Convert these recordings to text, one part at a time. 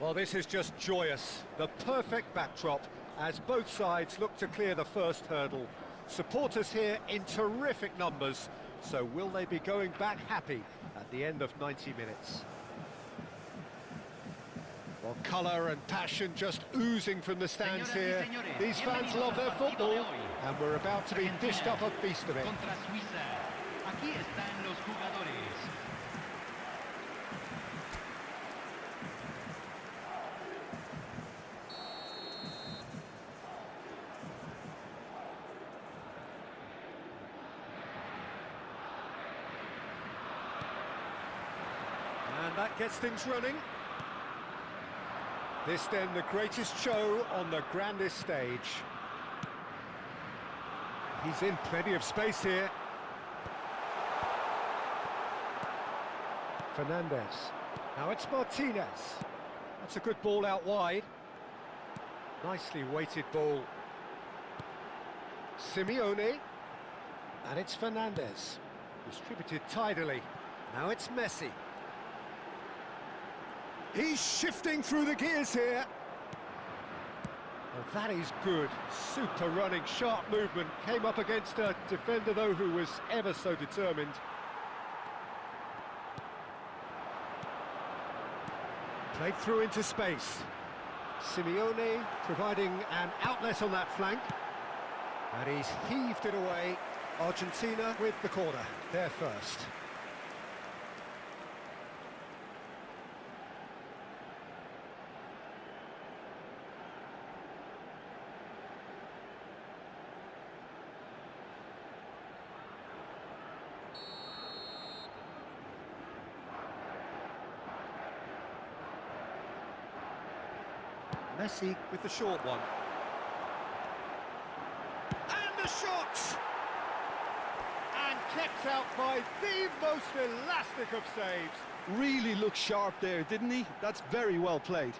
Well, this is just joyous. The perfect backdrop as both sides look to clear the first hurdle. Supporters here in terrific numbers, so will they be going back happy at the end of 90 minutes? Well, colour and passion just oozing from the stands here. These fans love their football, and we're about to be dished up a feast of it. And that gets things running. This then the greatest show on the grandest stage. He's in plenty of space here. Fernandez. Now it's Martinez. That's a good ball out wide. Nicely weighted ball. Simeone. And it's Fernandez. Distributed tidily. Now it's Messi. He's shifting through the gears here. Well, that is good. Super running, sharp movement. Came up against a defender, though, who was ever so determined. Played through into space. Simeone providing an outlet on that flank. And he's heaved it away. Argentina with the corner. They're first. Messi with the short one. And the shot! And kept out by the most elastic of saves. Really looked sharp there, didn't he? That's very well played.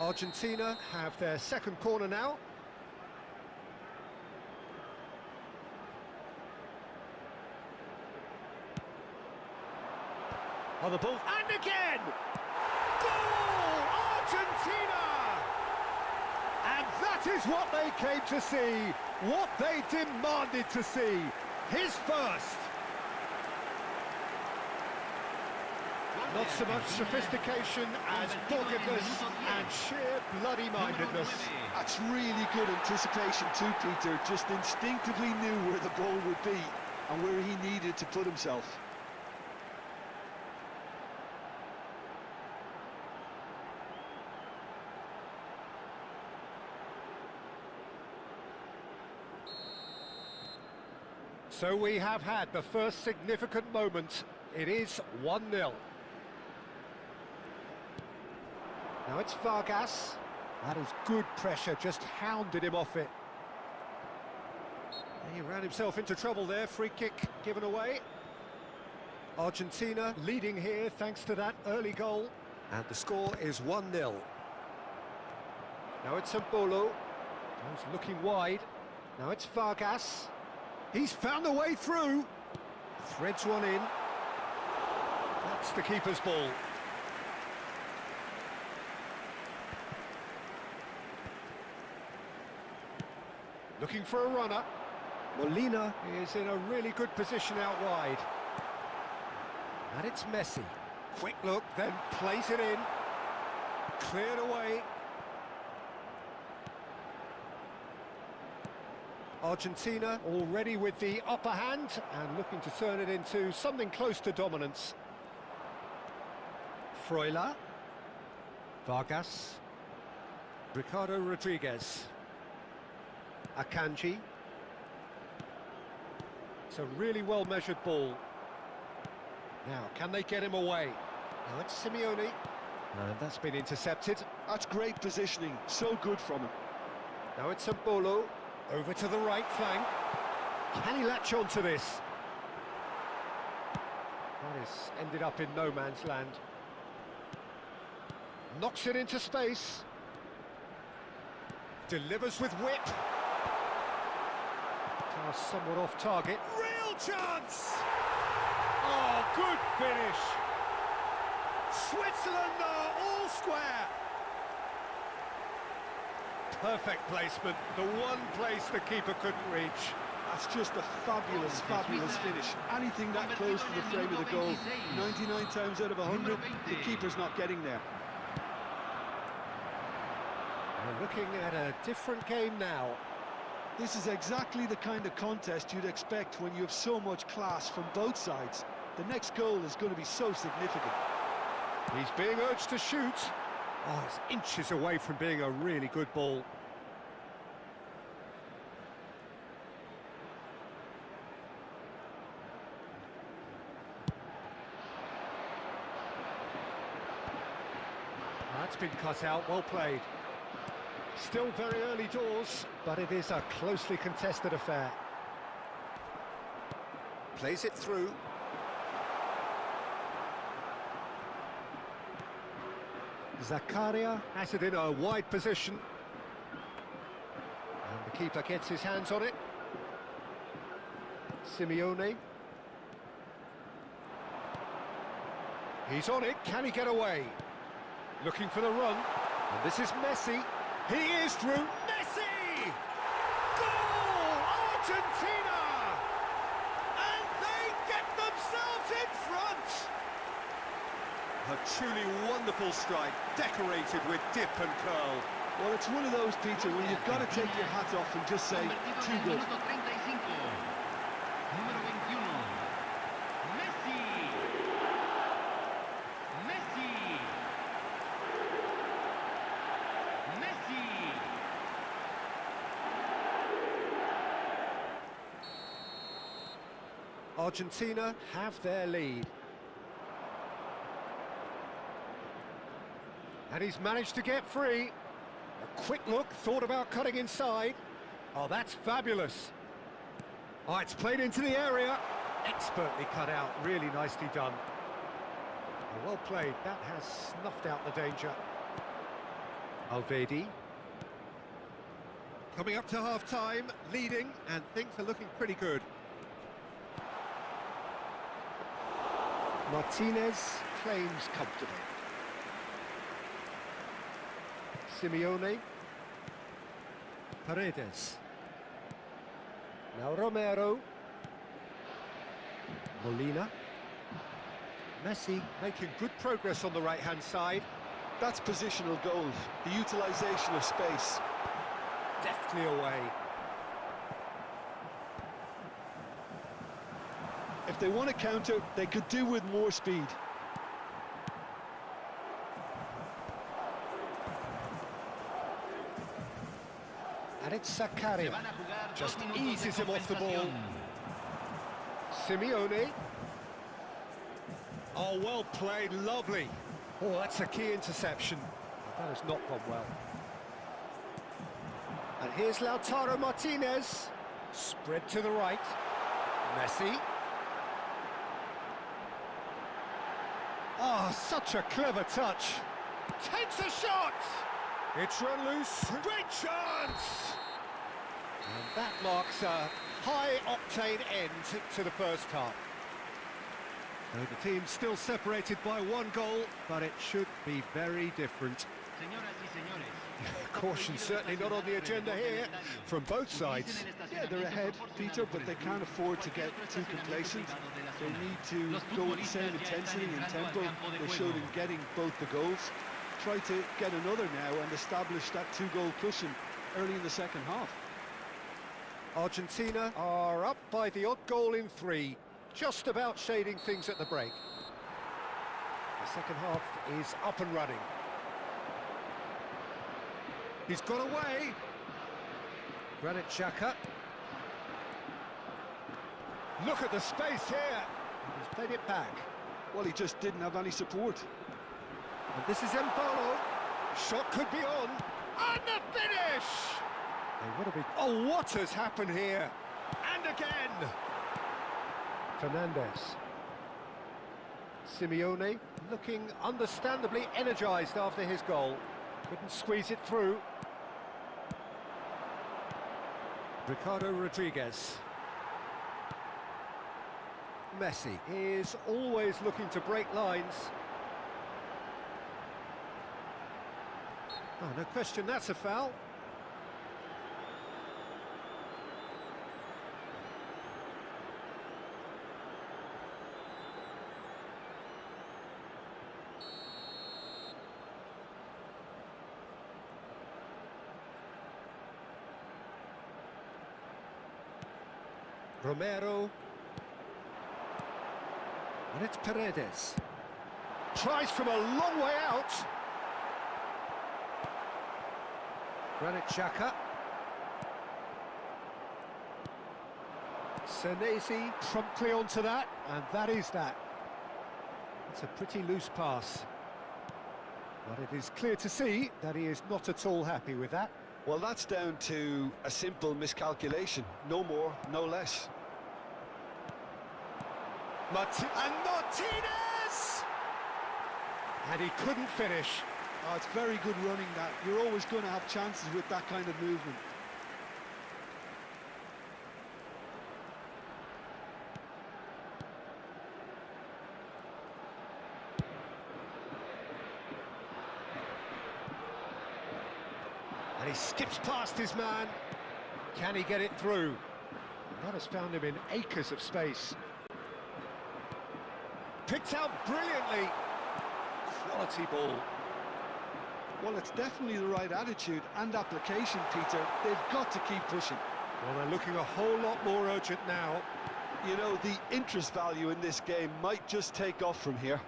Argentina have their second corner now. On the ball, and again! Goal! Argentina! And that is what they came to see, what they demanded to see. His first. Not so much sophistication as doggedness and sheer bloody-mindedness. That's really good anticipation too, Peter. Just instinctively knew where the ball would be and where he needed to put himself. So we have had the first significant moment. It is 1-0. Now it's Vargas. That is good pressure, just hounded him off it. He ran himself into trouble there, free kick given away. Argentina leading here thanks to that early goal. And the score is 1-0. Now it's Mbolo. He's looking wide. Now it's Vargas. He's found a way through. Threads one in. That's the keeper's ball. Looking for a runner. Molina is in a really good position out wide. And it's Messi. Quick look, then plays it in. Cleared away. Argentina already with the upper hand and looking to turn it into something close to dominance. Freuler. Vargas. Ricardo Rodriguez. Akanji. It's a really well-measured ball. Now, can they get him away? Now it's Simeone. And that's been intercepted. That's great positioning, so good from him. Now it's Mbolo. Over to the right flank. Can he latch on to this? That has ended up in no man's land. Knocks it into space. Delivers with whip. Pass somewhat off target. Real chance! Oh, good finish! Switzerland are all square! Perfect placement, the one place the keeper couldn't reach. That's just a fabulous, fabulous finish. Anything that close to the frame of the goal, 99 times out of 100, the keeper's not getting there. We're looking at a different game now. This is exactly the kind of contest you'd expect when you have so much class from both sides. The next goal is going to be so significant. He's being urged to shoot. Oh, it's inches away from being a really good ball. That's been cut out, well played. Still very early doors, but it is a closely contested affair. Plays it through. Zakaria has it in a wide position. And the keeper gets his hands on it. Simeone. He's on it, can he get away? Looking for the run, and this is Messi. He is through. Messi! Goal! Argentina! And they get themselves in front! A truly wonderful strike, decorated with dip and curl. Well, it's one of those, Peter, when you've got to take your hat off and just say, too good. Argentina have their lead. And he's managed to get free. A quick look, thought about cutting inside. Oh, that's fabulous. Oh, it's played into the area. Expertly cut out, really nicely done. Oh, well played, that has snuffed out the danger. Alvedi. Coming up to half-time, leading, and things are looking pretty good. Martinez claims comfortably. Simeone. Paredes. Now Romero. Molina. Messi making good progress on the right-hand side. That's positional goal, the utilisation of space. Deftly away. If they want to counter, they could do with more speed. And it's Zakaria. Just eases him off the ball. Simeone. Oh, well played, lovely. Oh, that's a key interception. That has not gone well. And here's Lautaro Martinez. Spread to the right. Messi. Oh, such a clever touch. Takes a shot! It's run loose. Great chance! And that marks a high-octane end to the first half. So the team's still separated by one goal, but it should be very different. Caution certainly not on the agenda here from both sides. Yeah, they're ahead, Peter, but they can't afford to get too complacent. They need to go with the same intensity and tempo they showed in getting both the goals. Try to get another now and establish that two-goal cushion early in the second half. Argentina are up by the odd goal in 3, just about shading things at the break. The second half is up and running. He's got away. Granit Xhaka. Look at the space here. He's played it back. Well, he just didn't have any support. And this is Embolo. Shot could be on. And the finish! Oh, what has happened here? And again! Fernandez. Simeone looking understandably energised after his goal. Couldn't squeeze it through. Ricardo Rodriguez. Messi is always looking to break lines. Oh, no question, that's a foul. Romero. And it's Paredes. Tries from a long way out. Granit Xhaka. Senesi promptly onto that, and that is that. It's a pretty loose pass. But it is clear to see that he is not at all happy with that. Well, that's down to a simple miscalculation. No more, no less. And Martinez! And he couldn't finish. Oh, it's very good running that. You're always going to have chances with that kind of movement. And he skips past his man. Can he get it through? And that has found him in acres of space. Picked out brilliantly. Quality ball. Well, it's definitely the right attitude and application, Peter. They've got to keep pushing. Well, they're looking a whole lot more urgent now. You know, the interest value in this game might just take off from here.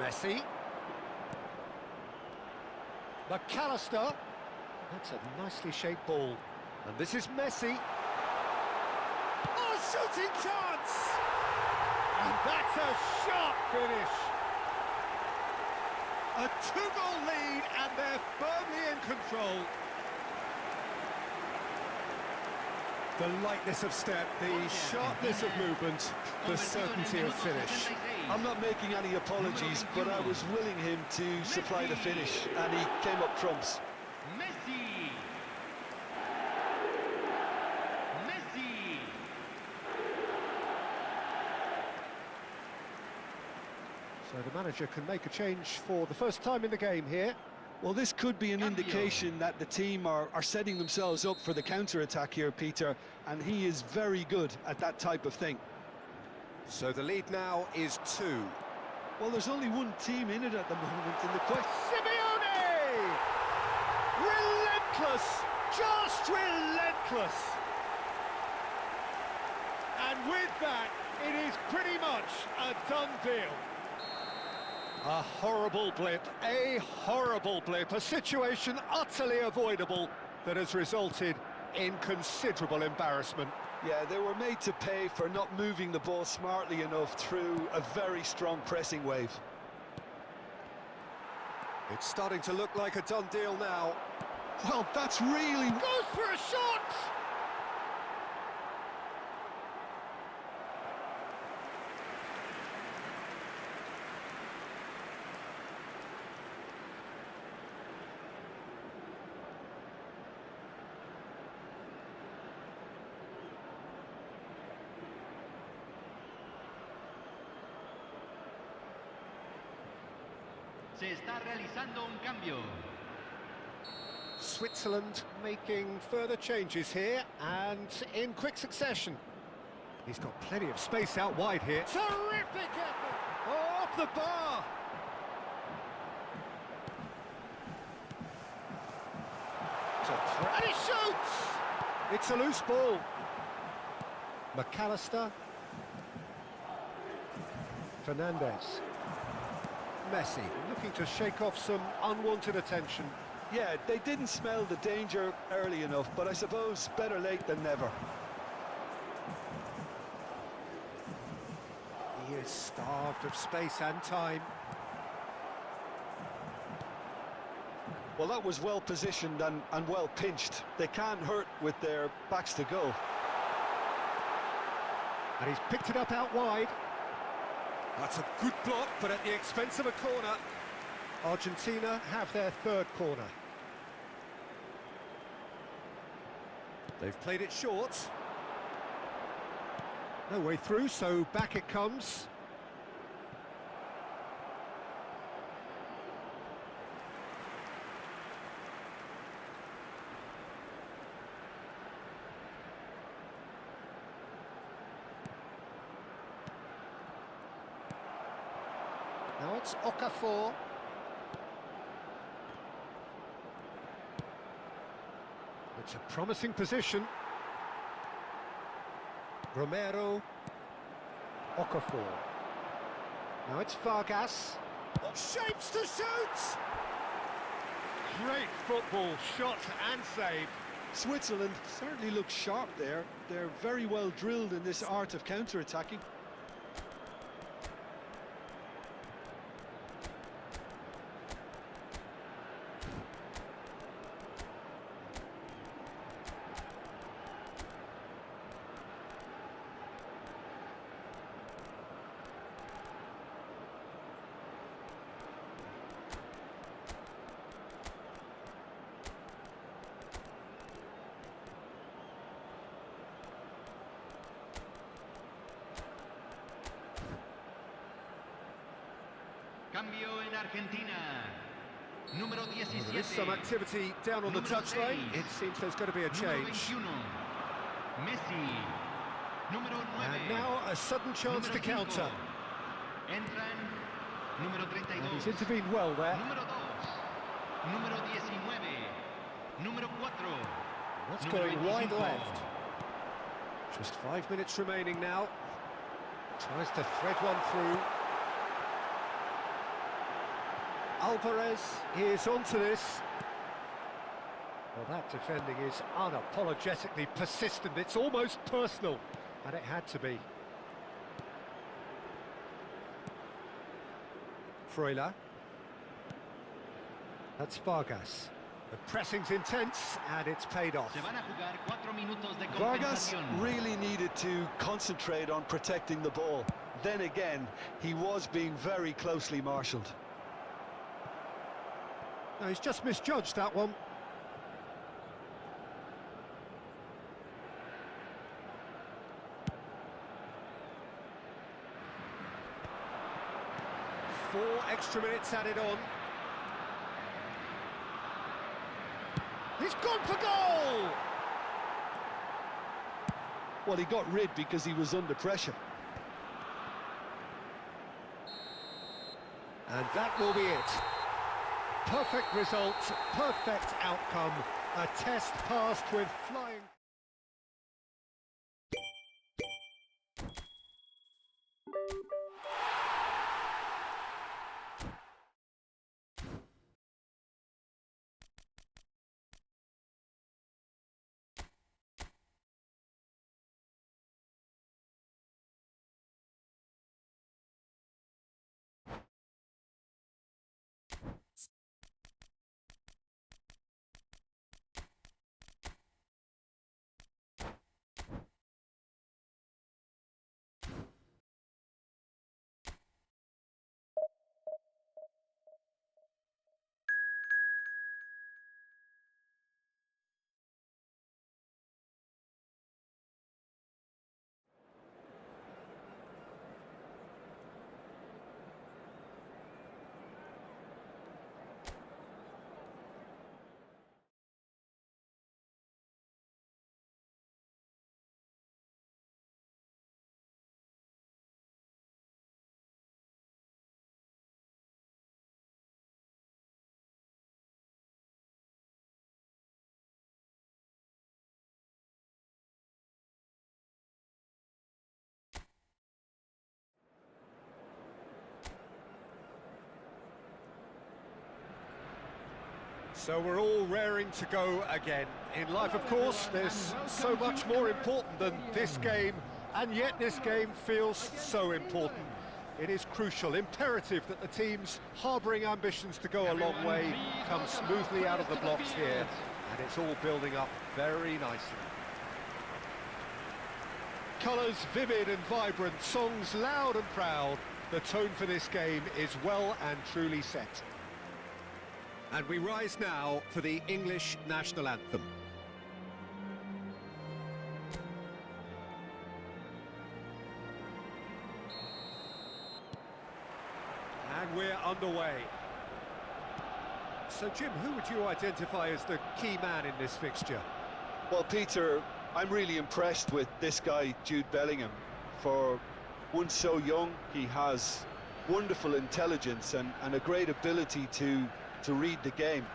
Messi. McAllister. That's a nicely shaped ball. And this is Messi. Oh, shooting chance! And that's a sharp finish. A 2-goal lead, and they're firmly in control. The lightness of step, the sharpness of movement, the certainty of finish. I'm not making any apologies, but I was willing him to supply the finish, and he came up trumps. So the manager can make a change for the first time in the game here. Well, this could be an indication that the team are setting themselves up for the counter-attack here, Peter, and he is very good at that type of thing. So the lead now is 2. Well, there's only one team in it at the moment, and the question... Simeone! Relentless! Just relentless! And with that, it is pretty much a done deal. A horrible blip, a situation utterly avoidable that has resulted in considerable embarrassment. Yeah, they were made to pay for not moving the ball smartly enough through a very strong pressing wave. It's starting to look like a done deal now. Well, that's really... Goes for a shot! Se está realizando un cambio. Switzerland making further changes here, and in quick succession. He's got plenty of space out wide here. Terrific effort! Oh, off the bar! And he shoots! It's a loose ball. McAllister. Fernandez. Messi looking to shake off some unwanted attention. Yeah, they didn't smell the danger early enough, but I suppose better late than never. He is starved of space and time. Well, that was well positioned and well pinched. They can't hurt with their backs to goal. And he's picked it up out wide. That's a good block, but at the expense of a corner. Argentina have their third corner. They've played it short. No way through, so back it comes. Now it's Okafor. It's a promising position. Romero. Okafor. Now it's Vargas. What shapes to shoot! Great football, shot and save. Switzerland certainly looks sharp there. They're very well drilled in this art of counter-attacking. Cambio en Argentina. Número 17. There is some activity down on the touchline. It seems there's going to be a change. Messi. Número 9. And now a sudden chance to counter. Entran número 32. And he's intervened well there. Número 2. Número 19. Número 4. That's going wide left. Just 5 minutes remaining now. Tries to thread one through. Alvarez is onto this. Well, that defending is unapologetically persistent. It's almost personal, and it had to be. Freuler. That's Vargas. The pressing's intense, and it's paid off. Vargas really needed to concentrate on protecting the ball. Then again, he was being very closely marshalled. No, he's just misjudged that one. Four extra minutes added on. He's gone for goal! Well, he got rid because he was under pressure. And that will be it. Perfect result, perfect outcome, a test passed with flying... So we're all raring to go again. In life, of course, there's so much more important than this game, and yet this game feels so important. It is crucial, imperative that the teams harbouring ambitions to go a long way come smoothly out of the blocks here, and it's all building up very nicely. Colours vivid and vibrant, songs loud and proud. The tone for this game is well and truly set. And we rise now for the English national anthem. And we're underway. So, Jim, who would you identify as the key man in this fixture? Well, Peter, I'm really impressed with this guy, Jude Bellingham. For one so young, he has wonderful intelligence and a great ability to read the game.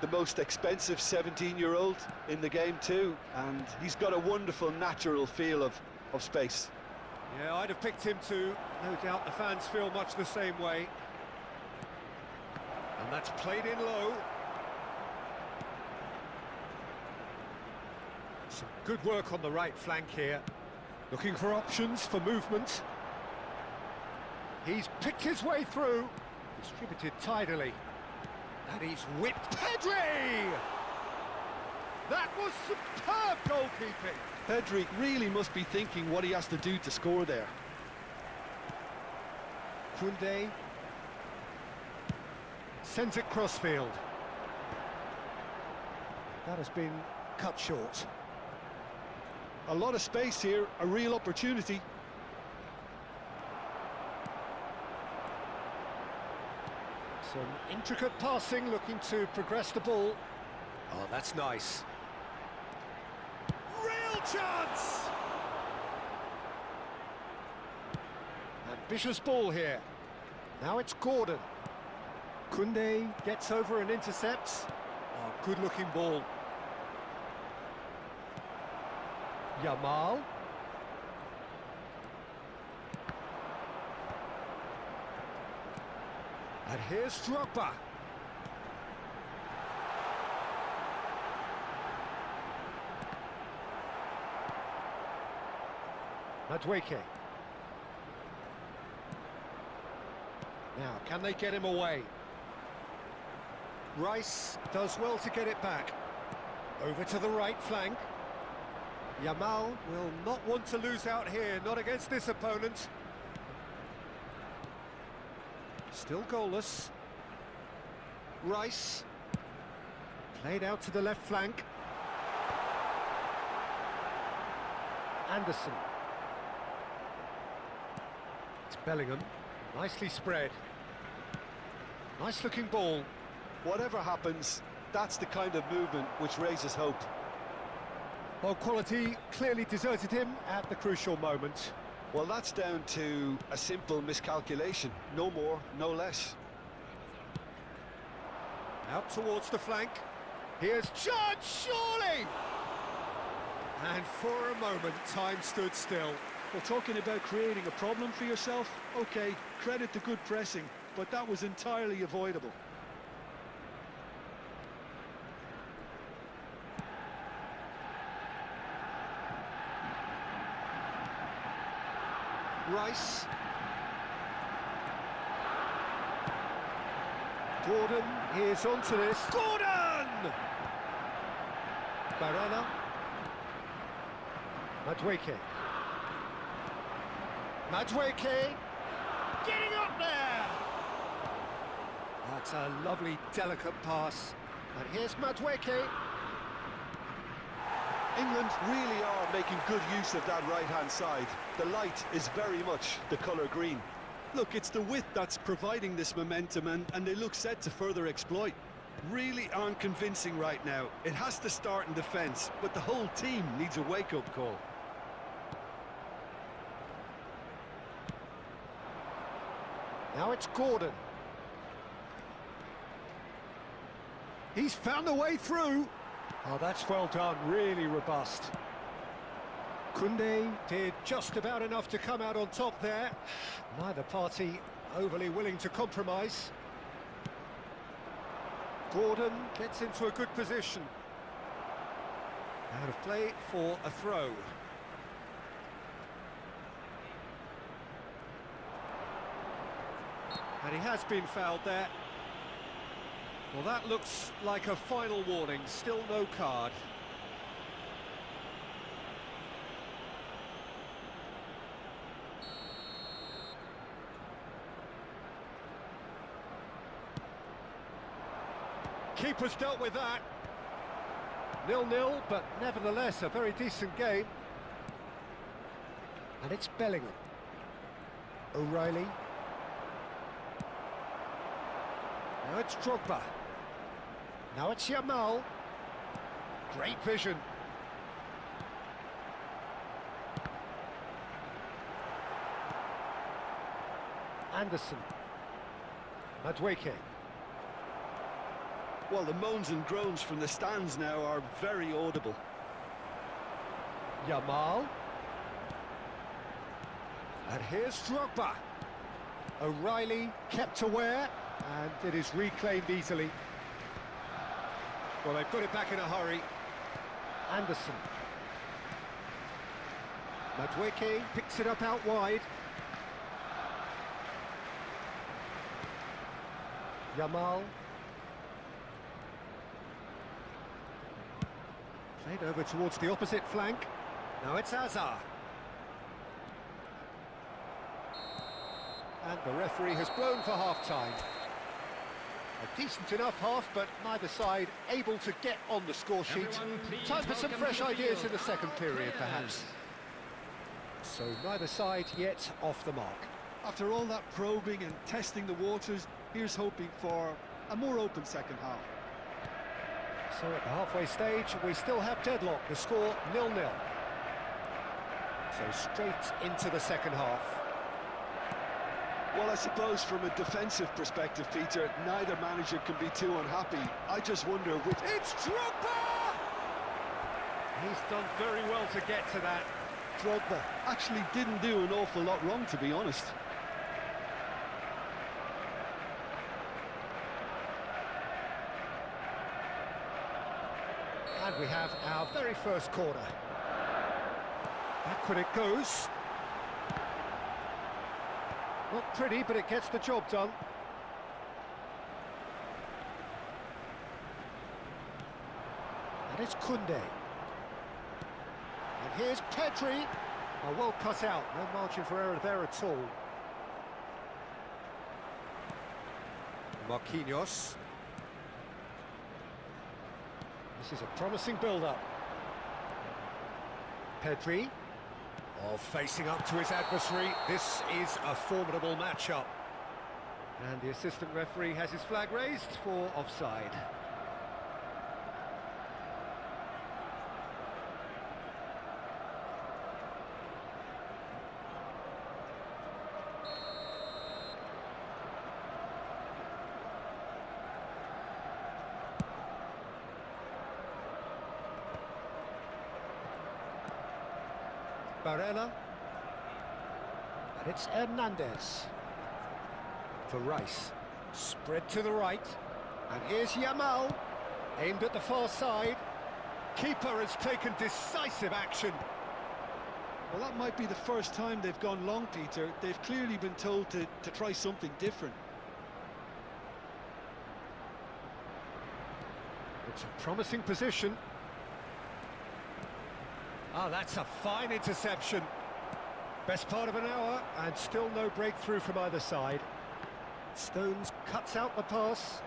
The most expensive 17-year-old in the game too, and he's got a wonderful natural feel of space. Yeah, I'd have picked him too. No doubt the fans feel much the same way. And that's played in low. Some good work on the right flank here. Looking for options for movement. He's picked his way through. Distributed tidily. And he's whipped Pedri! That was superb goalkeeping. Pedri really must be thinking what he has to do to score there. Koundé sends it crossfield. That has been cut short. A lot of space here, a real opportunity. Some intricate passing, looking to progress the ball. Oh, that's nice. Real chance! Ambitious ball here. Now it's Gordon. Koundé gets over and intercepts. Oh, good-looking ball. Yamal. And here's Drogba. Madueke. Now, can they get him away? Rice does well to get it back. Over to the right flank. Yamal will not want to lose out here, not against this opponent. Still goalless. Rice. Played out to the left flank. Anderson. It's Bellingham. Nicely spread. Nice looking ball. Whatever happens, that's the kind of movement which raises hope. Well, quality clearly deserted him at the crucial moment. Well, that's down to a simple miscalculation. No more, no less. Out towards the flank. Here's chance, surely! And for a moment, time stood still. Well, talking about creating a problem for yourself, okay, credit to good pressing, but that was entirely avoidable. Rice. Gordon is onto this. Gordon! Barella. Madueke. Madueke getting up there! That's a lovely, delicate pass. And here's Madueke. England really are making good use of that right-hand side. The light is very much the colour green. Look, it's the width that's providing this momentum, and they look set to further exploit. Really aren't convincing right now. It has to start in defence, but the whole team needs a wake-up call. Now it's Gordon. He's found a way through. Oh, that's well done, really robust. Koundé did just about enough to come out on top there. Neither party overly willing to compromise. Gordon gets into a good position. Out of play for a throw. And he has been fouled there. Well, that looks like a final warning. Still no card. Keeper's dealt with that. 0-0, but nevertheless a very decent game. And it's Bellingham. O'Reilly. Now it's Drogba. Now it's Yamal. Great vision. Anderson. Madueke. Well, the moans and groans from the stands now are very audible. Yamal. And here's Drogba. O'Reilly kept aware, and it is reclaimed easily. Well, they've got it back in a hurry. Anderson. Madueke picks it up out wide. Yamal. Played over towards the opposite flank. Now it's Hazard. And the referee has blown for half-time. A decent enough half, but neither side able to get on the score sheet. Time for some fresh ideas in the second period, perhaps. So neither side yet off the mark. After all that probing and testing the waters, here's hoping for a more open second half. So at the halfway stage, we still have deadlock. The score 0-0. So straight into the second half. Well, I suppose from a defensive perspective, Peter, neither manager can be too unhappy. I just wonder which... It's Drogba! He's done very well to get to that. Drogba actually didn't do an awful lot wrong, to be honest. And we have our very first corner. Backward it goes. Not pretty, but it gets the job done. And it's Koundé. And here's Pedri. Oh, well cut out. No margin for error there at all. Marquinhos. This is a promising build-up. Pedri. Oh, facing up to his adversary. This is a formidable matchup. And the assistant referee has his flag raised for offside. Barella, and it's Hernandez for Rice, spread to the right, and here's Yamal, aimed at the far side. Keeper has taken decisive action. Well, that might be the first time they've gone long, Peter. They've clearly been told to try something different. It's a promising position. Ah, that's a fine interception. Best part of an hour, and still no breakthrough from either side. Stones cuts out the pass.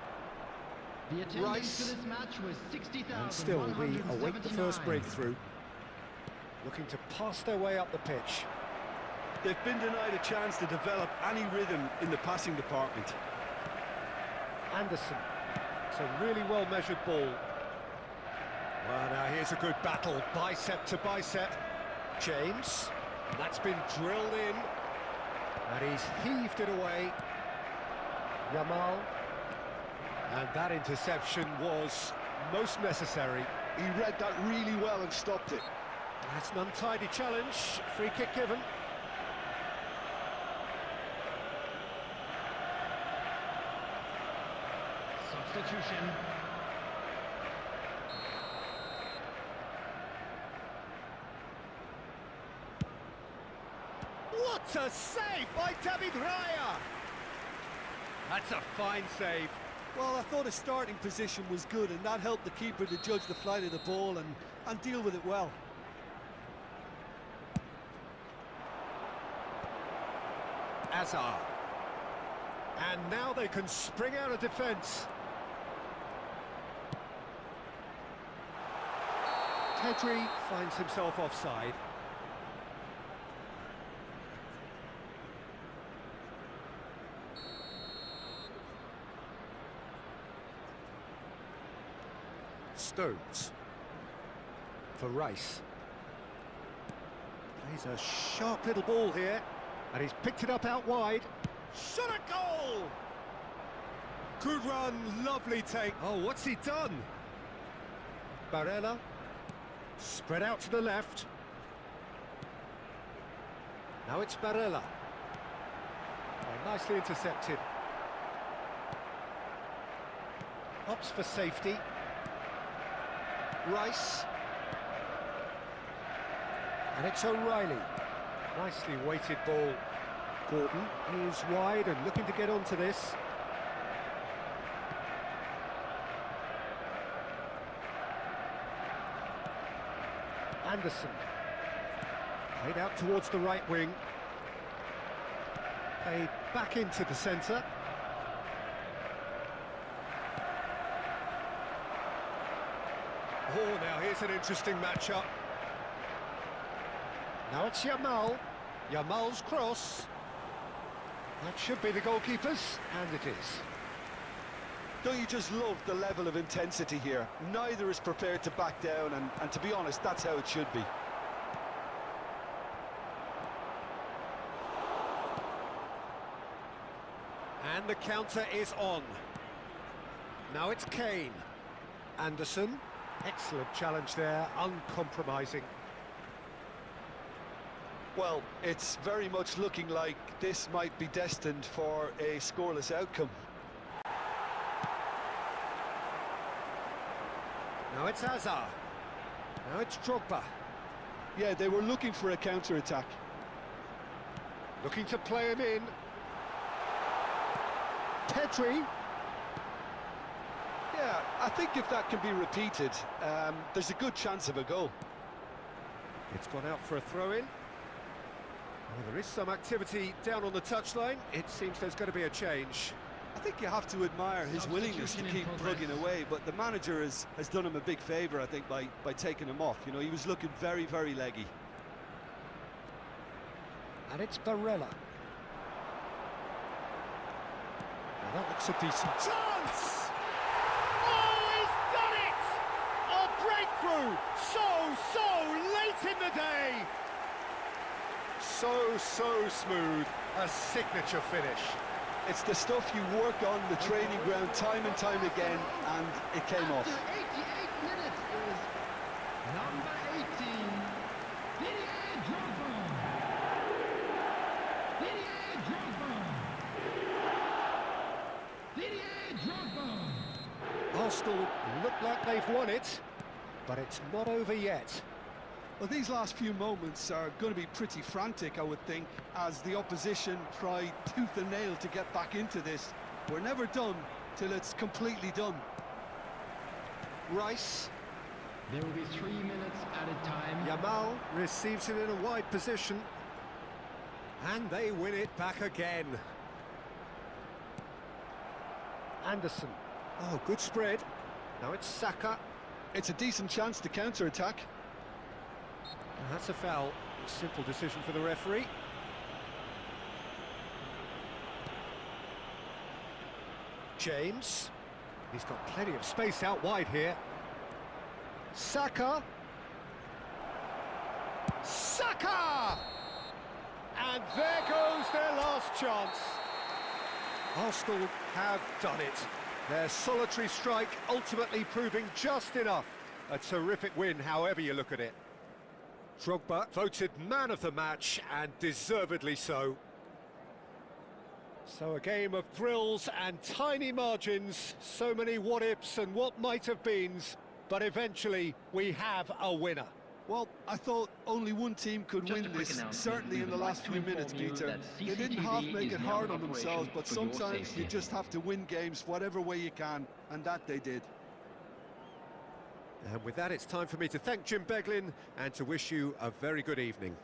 The attendance Rice. for this match was 60,000. And still, we await the first breakthrough. Looking to pass their way up the pitch. They've been denied a chance to develop any rhythm in the passing department. Anderson. It's a really well-measured ball. Well, now here's a good battle, bicep to bicep. James, that's been drilled in, and he's heaved it away. Yamal, and that interception was most necessary. He read that really well and stopped it. That's an untidy challenge, free kick given. substitution. What a save by David Raya! That's a fine save. Well, I thought his starting position was good, and that helped the keeper to judge the flight of the ball and deal with it well. Azar. And now they can spring out of defence. Pedri finds himself offside. Stones for Rice. Plays a sharp little ball here, and he's picked it up out wide. Shot a goal! Good run, lovely take. Oh, what's he done? Barella, spread out to the left. Now it's Barella. Oh, nicely intercepted. Opts for safety. Rice. And it's O'Reilly. Nicely weighted ball. Gordon is wide and looking to get onto this. Anderson. Played out towards the right wing. Played back into the centre. Oh, now here's an interesting matchup. Now it's Yamal. Yamal's cross. That should be the goalkeeper's, and it is. Don't you just love the level of intensity here? Neither is prepared to back down, and to be honest, that's how it should be. And the counter is on. Now it's Kane. Anderson. Excellent challenge there, uncompromising. Well, it's very much looking like this might be destined for a scoreless outcome. Now it's Azar. Now it's Drogba. Yeah, they were looking for a counter-attack. Looking to play him in. Pedri. Yeah, I think if that can be repeated, there's a good chance of a goal. It's gone out for a throw-in. Well, there is some activity down on the touchline. It seems there's going to be a change. I think you have to admire his willingness to keep plugging away, but the manager has done him a big favour, I think, by taking him off. You know, he was looking very, very leggy. And it's Barella. Now that looks a decent chance! Oh, he's done it! A breakthrough! So late in the day! So smooth. A signature finish. It's the stuff you work on the training ground time and time again, and it came off. After 88 minutes is number 18, Didier Drogba. Didier Drogba. Arsenal look like they've won it, but it's not over yet. Well, these last few moments are going to be pretty frantic, I would think, as the opposition try tooth and nail to get back into this. We're never done till it's completely done. Rice. There will be 3 minutes at a time. Yamal receives it in a wide position. And they win it back again. Anderson. Oh, good spread. Now it's Saka. It's a decent chance to counter-attack. And that's a foul. A simple decision for the referee. James. He's got plenty of space out wide here. Saka. Saka! And there goes their last chance. Arsenal have done it. Their solitary strike ultimately proving just enough. A terrific win, however you look at it. Drogba voted man of the match, and deservedly so. So a game of thrills and tiny margins, so many what-ifs and what might-have-beens, but eventually we have a winner. Well, I thought only one team could win this, certainly in the last few minutes, Peter. They didn't half make it hard on themselves, but sometimes you just have to win games whatever way you can, and that they did. And with that, it's time for me to thank Jim Beglin and to wish you a very good evening.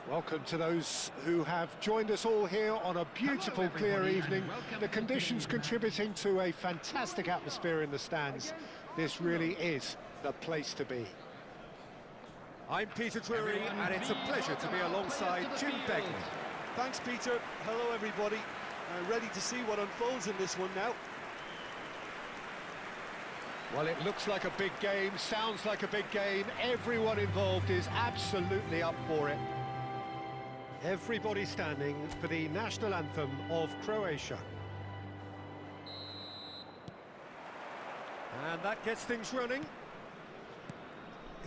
Welcome to those who have joined us all here on a beautiful, clear evening. The conditions contributing to a fantastic atmosphere in the stands. This really is the place to be. I'm Peter Drury, and it's a pleasure to be alongside Jim Beglin. Thanks, Peter. Hello, everybody. Ready to see what unfolds in this one now. Well, it looks like a big game, sounds like a big game. Everyone involved is absolutely up for it. Everybody standing for the national anthem of Croatia. And that gets things running.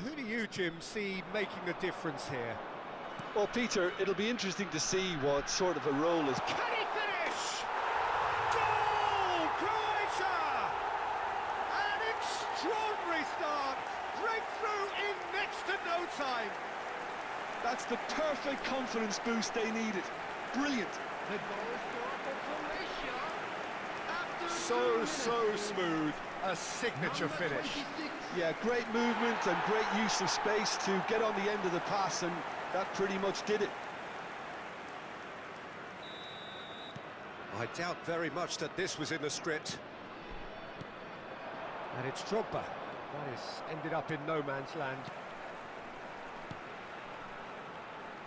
Who do you, Jim, see making a difference here? Well, Peter, it'll be interesting to see what sort of a role is... Can he finish? Goal! Croatia! An extraordinary start. Breakthrough in next to no time. That's the perfect confidence boost they needed. Brilliant. So smooth. A signature finish. Yeah, great movement and great use of space to get on the end of the pass, and that pretty much did it. I doubt very much that this was in the script. And it's Drogba. That has ended up in no man's land.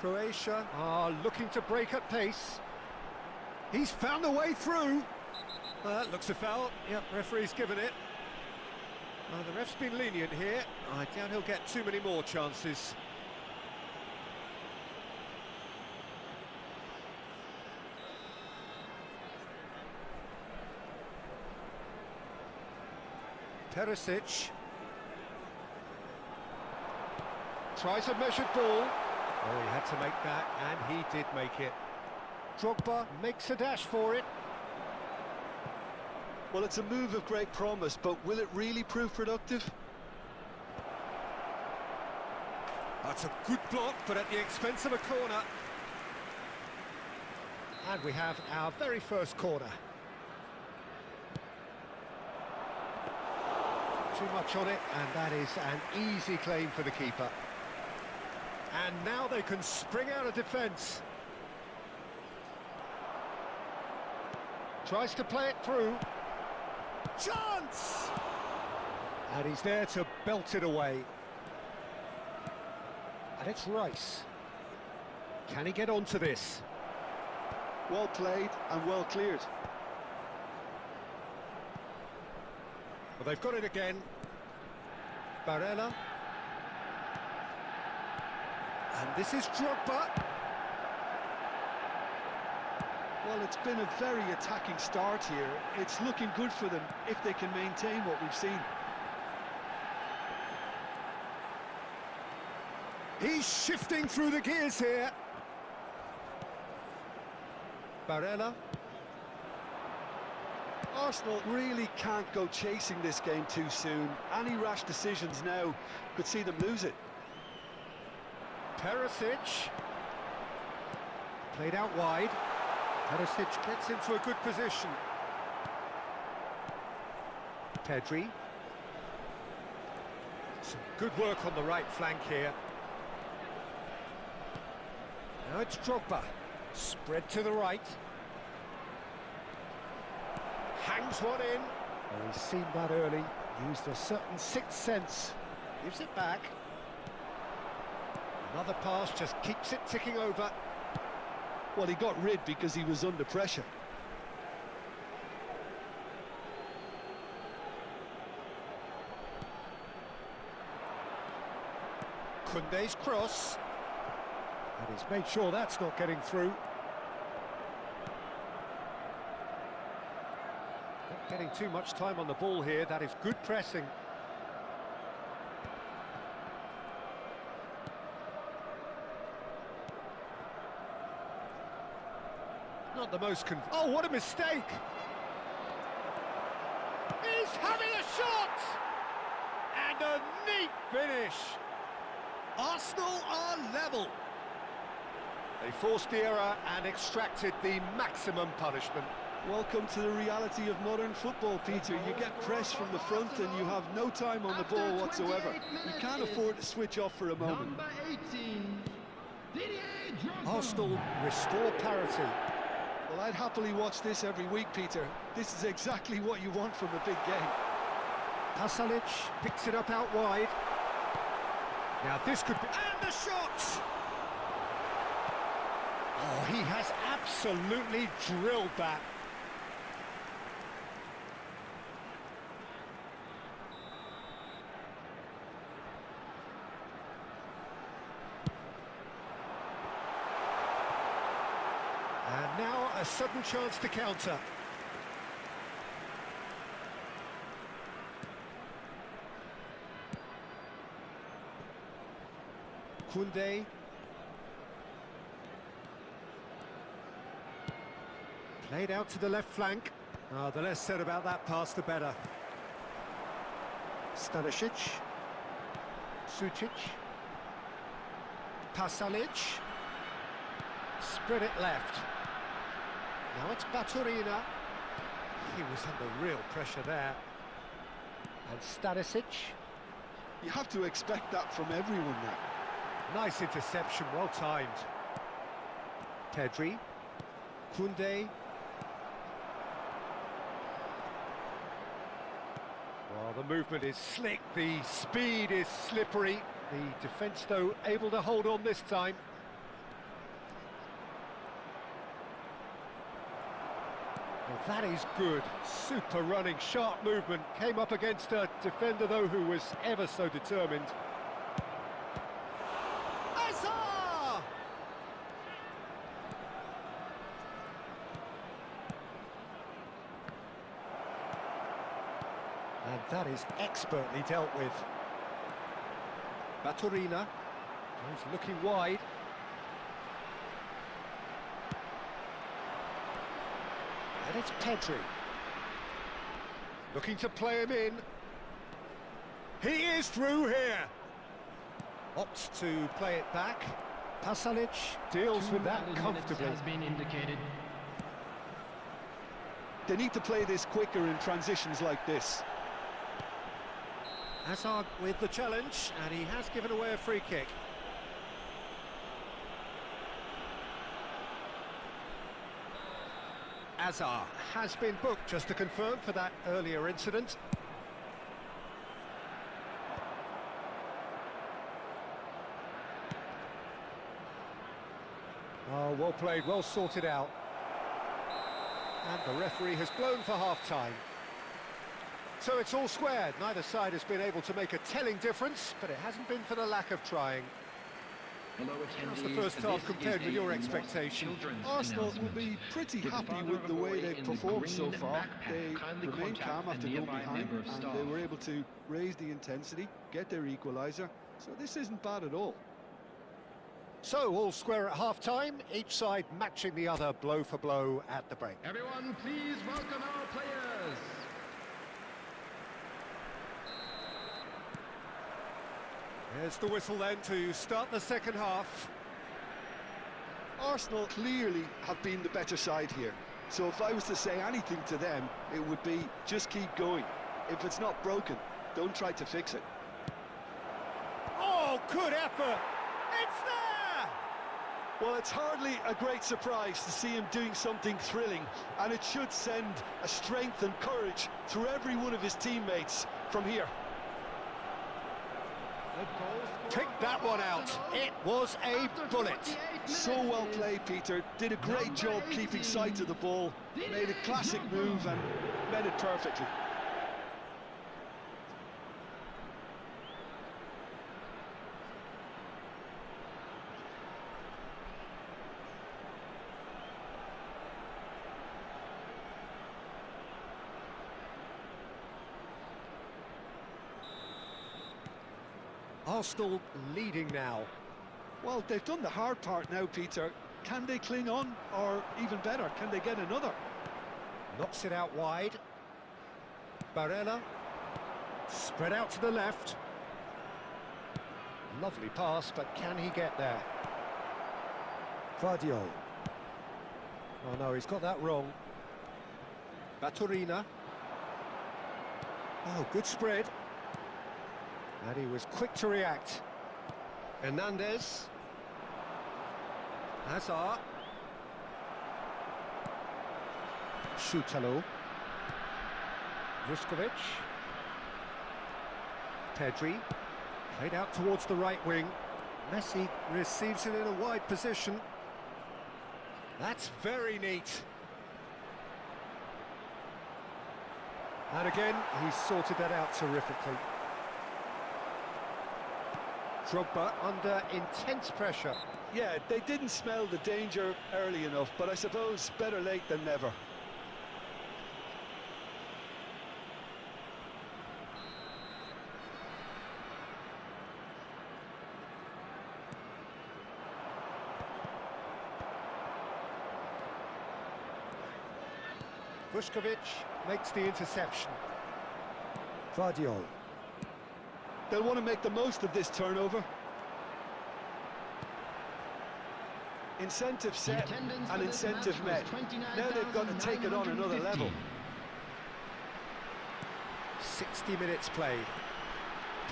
Croatia are looking to break at pace. He's found a way through. Looks a foul. Yep, referee's given it. The ref's been lenient here. I doubt he'll get too many more chances. Perisic. Tries a measured ball. Oh, he had to make that, and he did make it. Drogba makes a dash for it. Well, it's a move of great promise, but will it really prove productive? That's a good block, but at the expense of a corner. And we have our very first corner. Too much on it, and that is an easy claim for the keeper. And now they can spring out of defence. Tries to play it through. Chance! And he's there to belt it away. And it's Rice. Can he get onto this? Well played and well cleared. Well, they've got it again. Barella. And this is Drogba. Well, it's been a very attacking start here. It's looking good for them if they can maintain what we've seen. He's shifting through the gears here. Barella. Arsenal really can't go chasing this game too soon. Any rash decisions now could see them lose it. Perisic. Played out wide. Perisic gets into a good position. Pedri. Some good work on the right flank here. Now it's Drogba. Spread to the right. Hangs one in. Oh, he's seen that early. Used a certain sixth sense. Gives it back. Another pass just keeps it ticking over. Well, he got rid because he was under pressure. Koundé's cross. And he's made sure that's not getting through. Not getting too much time on the ball here. That is good pressing. Not the most oh, what a mistake! He's having a shot! And a neat finish! Arsenal are level. They forced the error and extracted the maximum punishment. Welcome to the reality of modern football, Peter. You get pressed from the front and you have no time on the ball whatsoever. You can't afford to switch off for a moment. Arsenal restore parity. Well, I'd happily watch this every week, Peter. This is exactly what you want from a big game. Pasalic picks it up out wide. Now this could be... And the shot! Oh, he has absolutely drilled that. And now a sudden chance to counter. Koundé. Played out to the left flank. Oh, the less said about that pass, the better. Stanisic. Sucic. Pasalic. Spread it left. Now it's Baturina. He was under real pressure there. And Stanisic. You have to expect that from everyone now. Nice interception, well timed. Pedri. Koundé. Well, the movement is slick, the speed is slippery. The defence, though, able to hold on this time. Well, that is good. Super running, sharp movement. Came up against a defender, though, who was ever so determined. Azar! And that is expertly dealt with. Baturina. He's looking wide. And it's Pedri. Looking to play him in. He is through here. Opts to play it back. Pasalic deals with that comfortably. Has been indicated. They need to play this quicker in transitions like this. Hazard with the challenge, and he has given away a free kick. Azar has been booked, just to confirm, for that earlier incident. Oh, well played, well sorted out. And the referee has blown for half-time. So it's all squared. Neither side has been able to make a telling difference, but it hasn't been for the lack of trying. How's the first half compared with your expectation? Arsenal will be pretty happy with the way they've performed so far. They remained calm after going behind, and they were able to raise the intensity, get their equaliser. So this isn't bad at all. So all square at half-time, each side matching the other blow for blow at the break. Everyone, please welcome our players. There's the whistle then to start the second half. Arsenal clearly have been the better side here. So if I was to say anything to them, it would be just keep going. If it's not broken, don't try to fix it. Oh, good effort! It's there! Well, it's hardly a great surprise to see him doing something thrilling, and it should send a strength and courage through every one of his teammates from here. Pick that one out. It was a bullet. So well played, Peter. Did a great job keeping sight of the ball. Made a classic move and met it perfectly. Arsenal leading now. Well, they've done the hard part now, Peter. Can they cling on, or even better, can they get another? Knocks it out wide. Barella. Spread out to the left. Lovely pass, but can he get there? Radeon. Oh no, he's got that wrong. Baturina. Oh, good spread. And he was quick to react. Hernandez. Hazard. Šutalo. Vuskovic. Pedri. Played out towards the right wing. Messi receives it in a wide position. That's very neat. And again, he sorted that out terrifically. Drogba under intense pressure. Yeah, they didn't smell the danger early enough, but I suppose better late than never. Vuskovic makes the interception. Radeon. They'll want to make the most of this turnover. Incentive set and incentive met. Now they've got to take it on another level. 60 minutes played.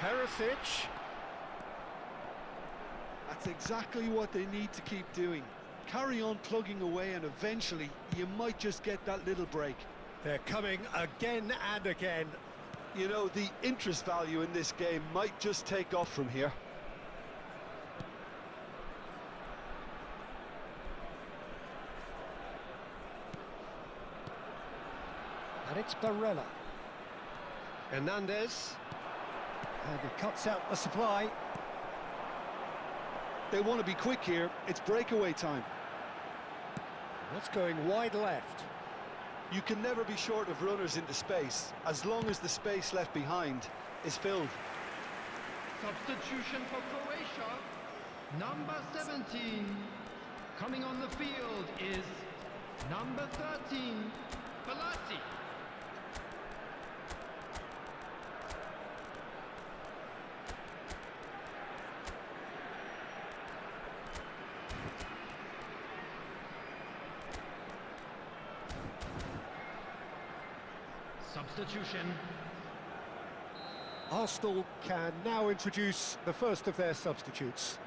Perisic. That's exactly what they need to keep doing. Carry on plugging away, and eventually you might just get that little break. They're coming again and again. You know, the interest value in this game might just take off from here. And it's Barella. Hernandez. And he cuts out the supply. They want to be quick here. It's breakaway time. That's going wide left. You can never be short of runners into space, as long as the space left behind is filled. Substitution for Croatia. Number 17. Coming on the field is number 13, Palazzi. Substitution. Arsenal can now introduce the first of their substitutes.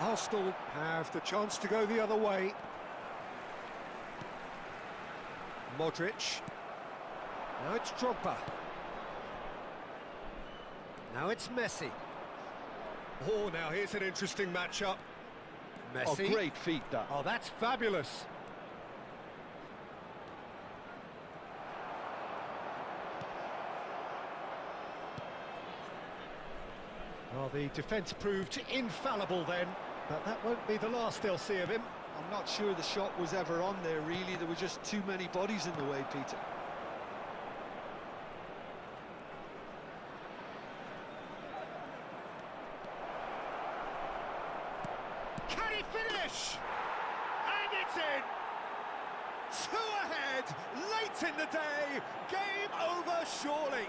Arsenal have the chance to go the other way. Modric. Now it's Drogba. Now it's Messi. Oh, now here's an interesting matchup. Messi. Oh, great feat, that. Oh, that's fabulous. Well, the defence proved infallible then, but that won't be the last they'll see of him. I'm not sure the shot was ever on there, really. There were just too many bodies in the way, Peter. Can he finish? And it's in! 2 ahead, late in the day, game over surely.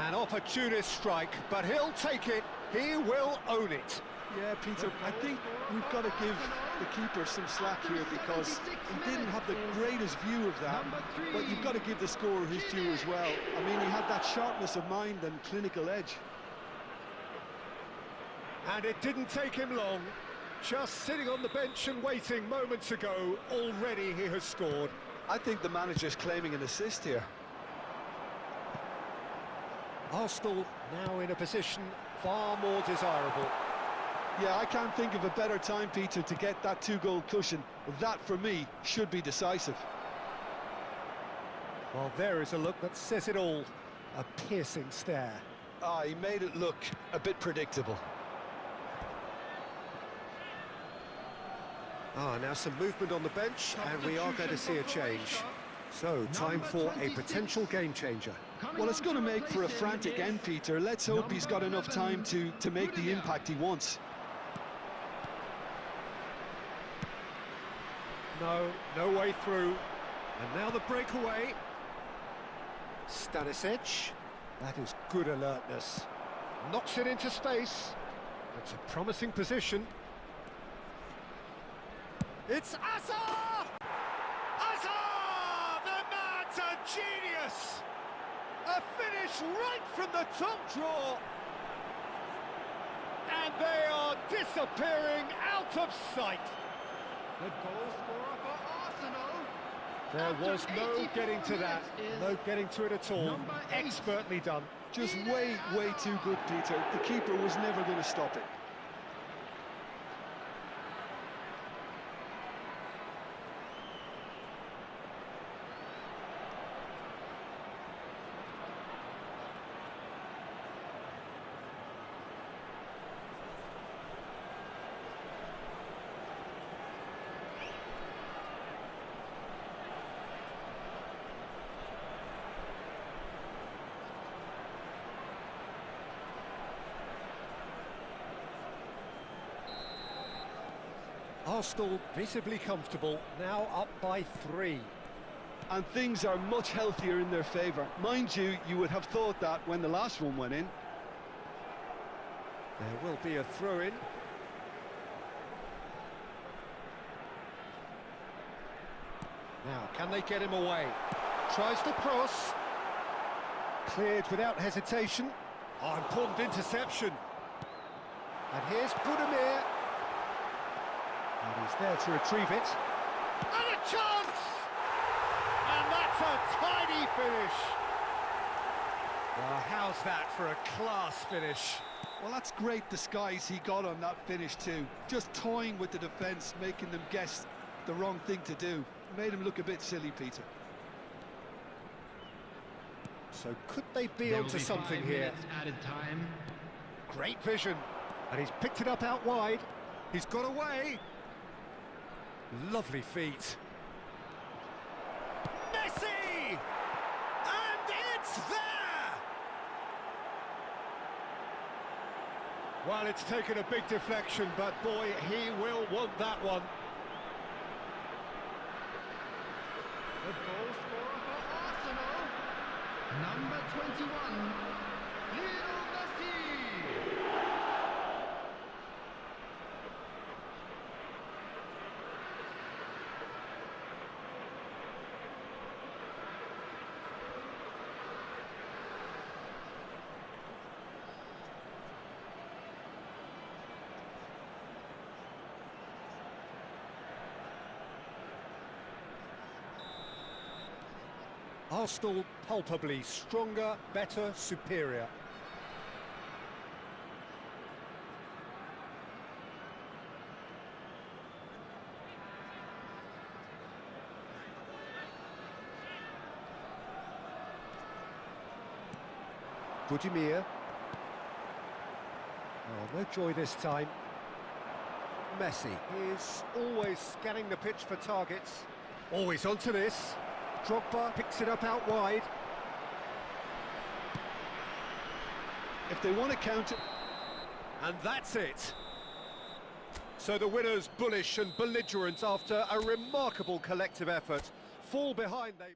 An opportunist strike, but he'll take it, he will own it. Yeah, Peter, I think we've got to give the keeper some slack here because he didn't have the greatest view of that, but you've got to give the scorer his due as well. I mean, he had that sharpness of mind and clinical edge. And it didn't take him long. Just sitting on the bench and waiting moments ago, already he has scored. I think the manager's claiming an assist here. Arsenal now in a position far more desirable. Yeah, I can't think of a better time, Peter, to get that 2-goal cushion. That, for me, should be decisive. Well, there is a look that says it all. A piercing stare. Ah, he made it look a bit predictable. Now some movement on the bench, and we are going to see a change. So, time for a potential game changer. Well, it's going to make for a frantic end, Peter. Let's hope he's got enough time to make the impact he wants. No way through. And now the breakaway. Stanisic. That is good alertness. Knocks it into space. That's a promising position. It's Azar! Azar! The man's a genius! A finish right from the top draw. And they are disappearing out of sight. The goal scorer for Arsenal. There was no getting to that, no getting to it at all. Expertly done. Just way too good, Peter. The keeper was never going to stop it. Arsenal visibly comfortable, now up by 3. And things are much healthier in their favour. Mind you, you would have thought that when the last one went in. There will be a throw-in. Now, can they get him away? Tries to cross. Cleared without hesitation. Oh, important interception. And here's Budimir. And he's there to retrieve it. And a chance! And that's a tiny finish. Well, how's that for a class finish? Well, that's great disguise he got on that finish too. Just toying with the defence, making them guess the wrong thing to do. Made him look a bit silly, Peter. So could they be onto something here? Added time. Great vision, and he's picked it up out wide. He's got away. Lovely feet. Messi! And it's there! Well, it's taken a big deflection, but boy, he will want that one. The goal scorer for Arsenal, number 21, Lionel Messi. Arsenal palpably stronger, better, superior. Budimir. Oh, no joy this time. Messi is always scanning the pitch for targets. Always onto this. Drogba picks it up out wide. If they want to counter... And that's it. So the winners bullish and belligerent after a remarkable collective effort. Fall behind they...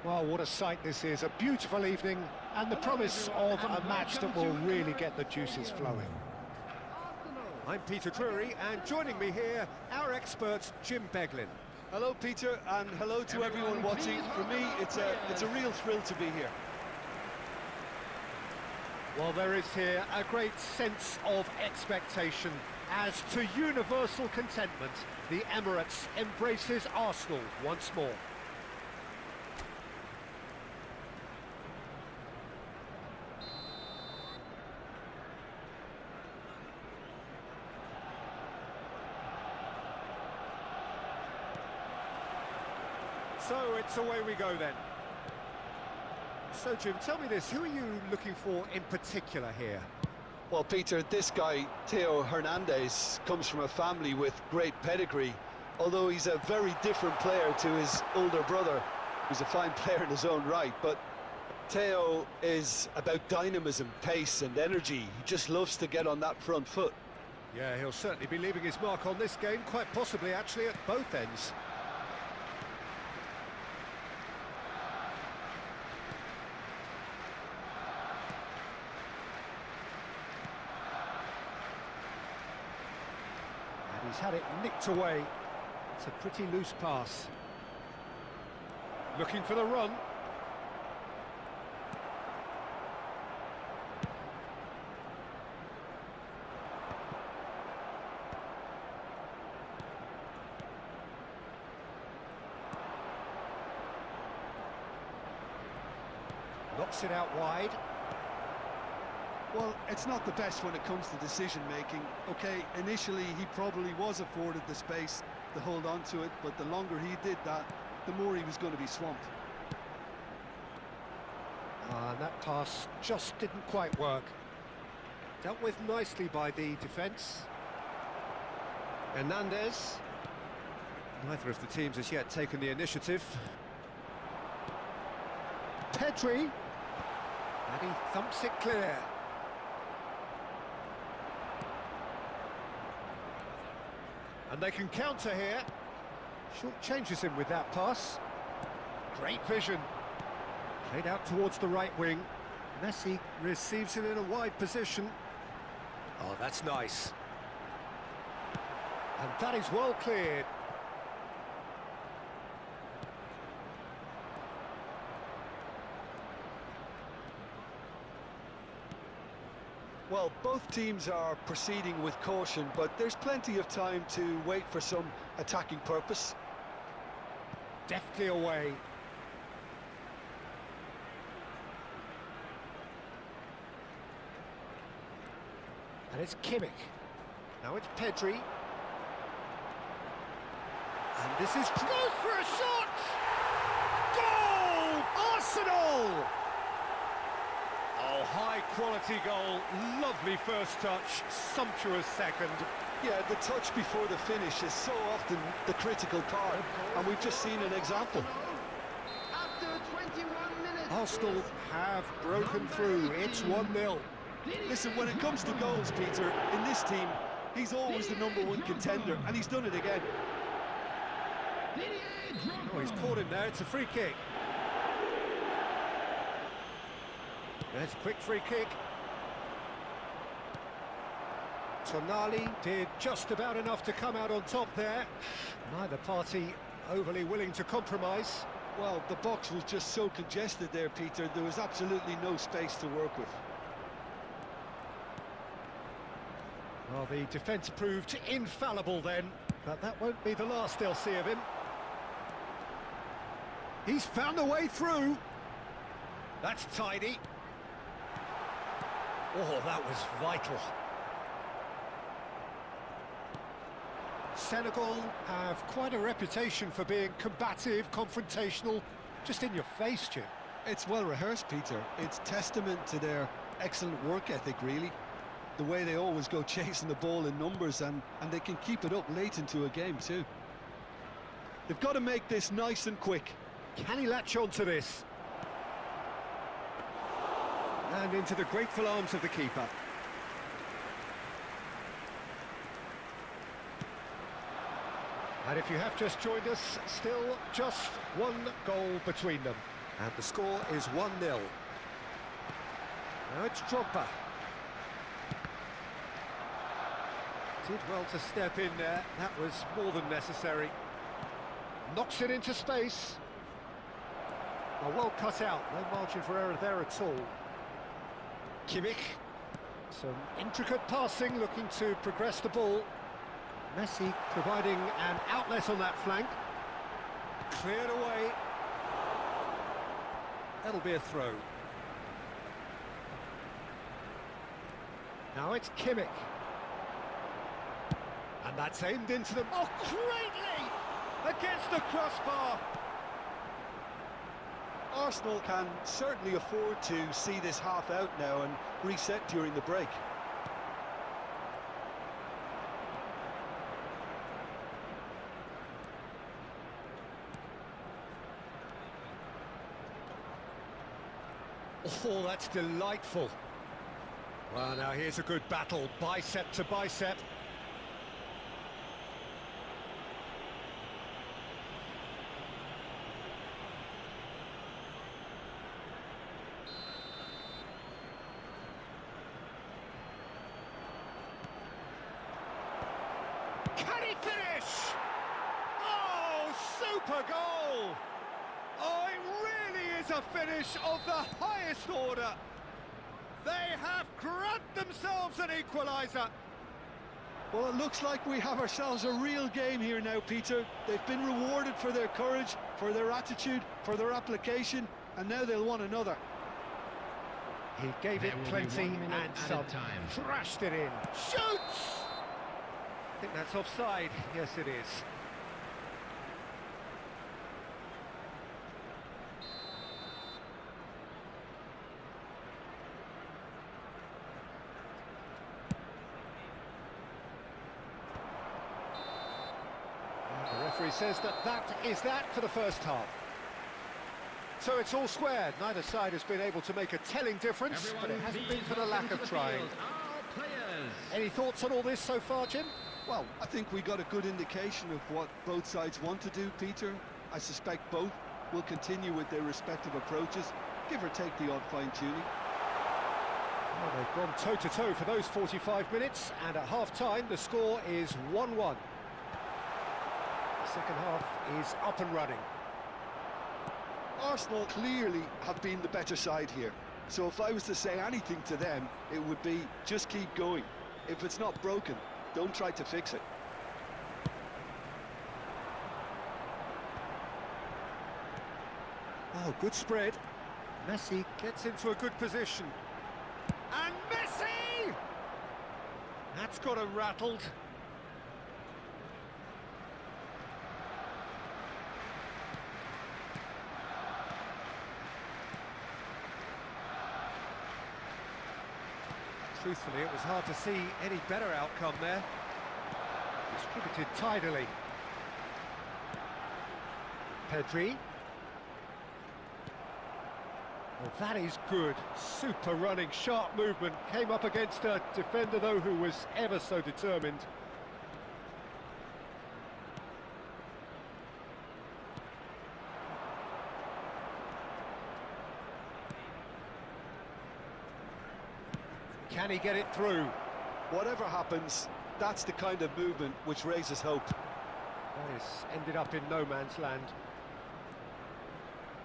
Well, what a sight this is, a beautiful evening, and the promise of a match that will really get the juices flowing. I'm Peter Drury, and joining me here, our expert, Jim Beglin. Hello, Peter, and hello to everyone watching. For me, it's a real thrill to be here. Well, there is here a great sense of expectation as to universal contentment. The Emirates embraces Arsenal once more. So it's away we go then. So Jim, tell me this, who are you looking for in particular here? Well, Peter, this guy, Theo Hernandez, comes from a family with great pedigree, although he's a very different player to his older brother, who's a fine player in his own right. But Theo is about dynamism, pace and energy. He just loves to get on that front foot. Yeah, he'll certainly be leaving his mark on this game, quite possibly actually at both ends. He's had it nicked away. It's a pretty loose pass. Looking for the run. Knocks it out wide. Well, it's not the best when it comes to decision-making. Okay, initially he probably was afforded the space to hold on to it, but the longer he did that, the more he was going to be swamped. And that pass just didn't quite work. Dealt with nicely by the defence. Hernandez. Neither of the teams has yet taken the initiative. Pedri. And he thumps it clear. And they can counter here. Short changes him with that pass. Great vision. Played out towards the right wing. Messi receives it in a wide position. Oh, that's nice. And that is well cleared. Well, both teams are proceeding with caution, but there's plenty of time to wait for some attacking purpose. Deftly away. And it's Kimmich. Now it's Pedri. And this is goes for a shot! Goal! Arsenal! Oh, high-quality goal, lovely first touch, sumptuous second. Yeah, the touch before the finish is so often the critical part, and we've just seen an example. After 21 minutes. Arsenal have broken through, it's 1-0. Listen, when it comes to goals, Peter, in this team, he's always the #1 contender, and he's done it again. Oh, he's caught him there, it's a free kick. There's a quick free kick. Tonali did just about enough to come out on top there. Neither party overly willing to compromise. Well, the box was just so congested there, Peter. There was absolutely no space to work with. Well, the defence proved infallible then, but that won't be the last they'll see of him. He's found a way through. That's tidy. Oh, that was vital. Senegal have quite a reputation for being combative, confrontational, just in your face, Jim. It's well rehearsed, Peter. It's testament to their excellent work ethic, really. The way they always go chasing the ball in numbers, and they can keep it up late into a game too. They've got to make this nice and quick. Can he latch on to this? And into the grateful arms of the keeper. And if you have just joined us, still just one goal between them. And the score is 1-0. Now it's Drogba. Did well to step in there, that was more than necessary. Knocks it into space. Oh, well cut out, no margin for error there at all. Kimmich. Some intricate passing, looking to progress the ball. Messi providing an outlet on that flank. Cleared away. That'll be a throw. Now it's Kimmich. And that's aimed into the... Oh, greatly! Against the crossbar! Arsenal can certainly afford to see this half out now and reset during the break. Oh, that's delightful. Well, now here's a good battle, bicep to bicep. Can he finish? Oh, super goal! Oh, it really is a finish of the highest order. They have grabbed themselves an equaliser. Well, it looks like we have ourselves a real game here now, Peter. They've been rewarded for their courage, for their attitude, for their application, and now they'll want another. He gave it plenty and some. Crashed it in. Shoots! I think that's offside. Yes, it is. The referee says that is that for the first half. So it's all squared. Neither side has been able to make a telling difference, but it hasn't been for the lack of trying. Any thoughts on all this so far, Jim? Well, I think we got a good indication of what both sides want to do, Peter. I suspect both will continue with their respective approaches, give or take the odd fine-tuning. Well, they've gone toe-to-toe for those 45 minutes, and at half-time the score is 1-1. The second half is up and running. Arsenal clearly have been the better side here, so if I was to say anything to them, it would be just keep going. If it's not broken, don't try to fix it. Oh, good spread. Messi gets into a good position. And Messi! That's got him rattled. Truthfully, it was hard to see any better outcome there. Distributed tidily. Pedri. Well, that is good. Super running, sharp movement. Came up against a defender, though, who was ever so determined. Can he get it through? Whatever happens, that's the kind of movement which raises hope. This ended up in no man's land.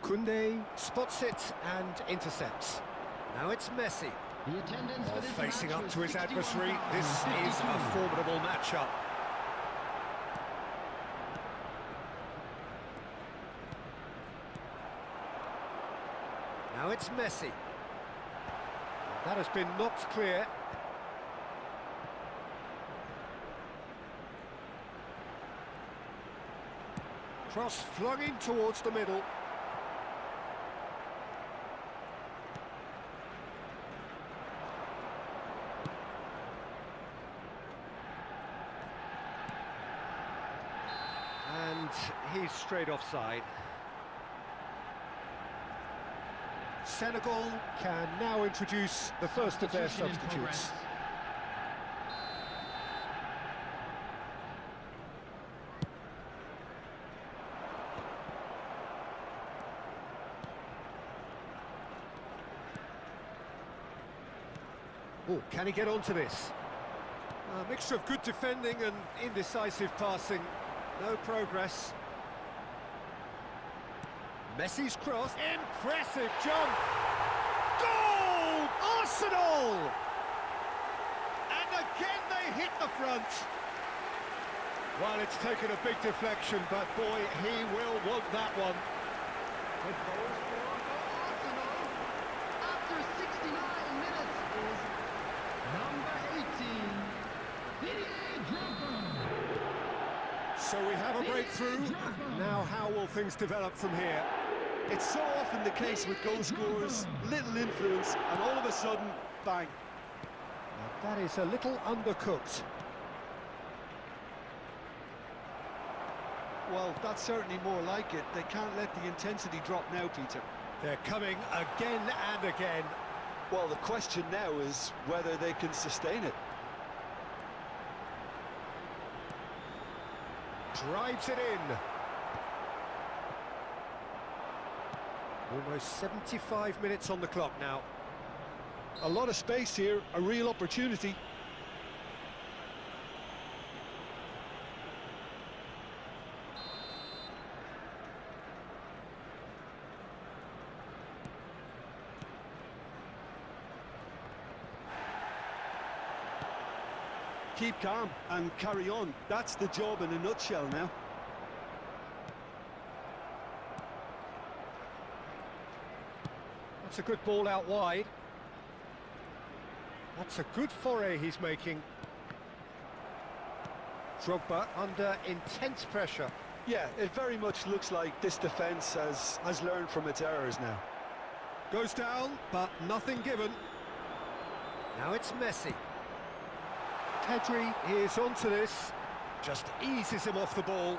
Koundé spots it and intercepts. Now it's Messi. While facing up to his adversary, this is a formidable matchup. Now it's Messi. That has been knocked clear. Cross flung in towards the middle. And he's straight offside. Senegal can now introduce the first of their substitutes. Oh, can he get onto this? A mixture of good defending and indecisive passing. No progress. Messi's cross. Impressive jump. Goal! Arsenal! And again they hit the front. Well, it's taken a big deflection, but boy, he will want that one. The goal scorer for Arsenal after 69 minutes is number 18, Dragonfly. So we have a breakthrough. Now how will things develop from here? It's so often the case with goal scorers, little influence, and all of a sudden, bang. Now, that is a little undercooked. Well, that's certainly more like it. They can't let the intensity drop now, Peter. They're coming again and again. Well, the question now is whether they can sustain it. Drives it in. Almost 75 minutes on the clock now. A lot of space here, a real opportunity. Keep calm and carry on. That's the job in a nutshell now. That's a good ball out wide. That's a good foray he's making. Drogba under intense pressure. Yeah, it very much looks like this defence has learned from its errors now. Goes down, but nothing given. Now it's Messi. Pedri is onto this. Just eases him off the ball.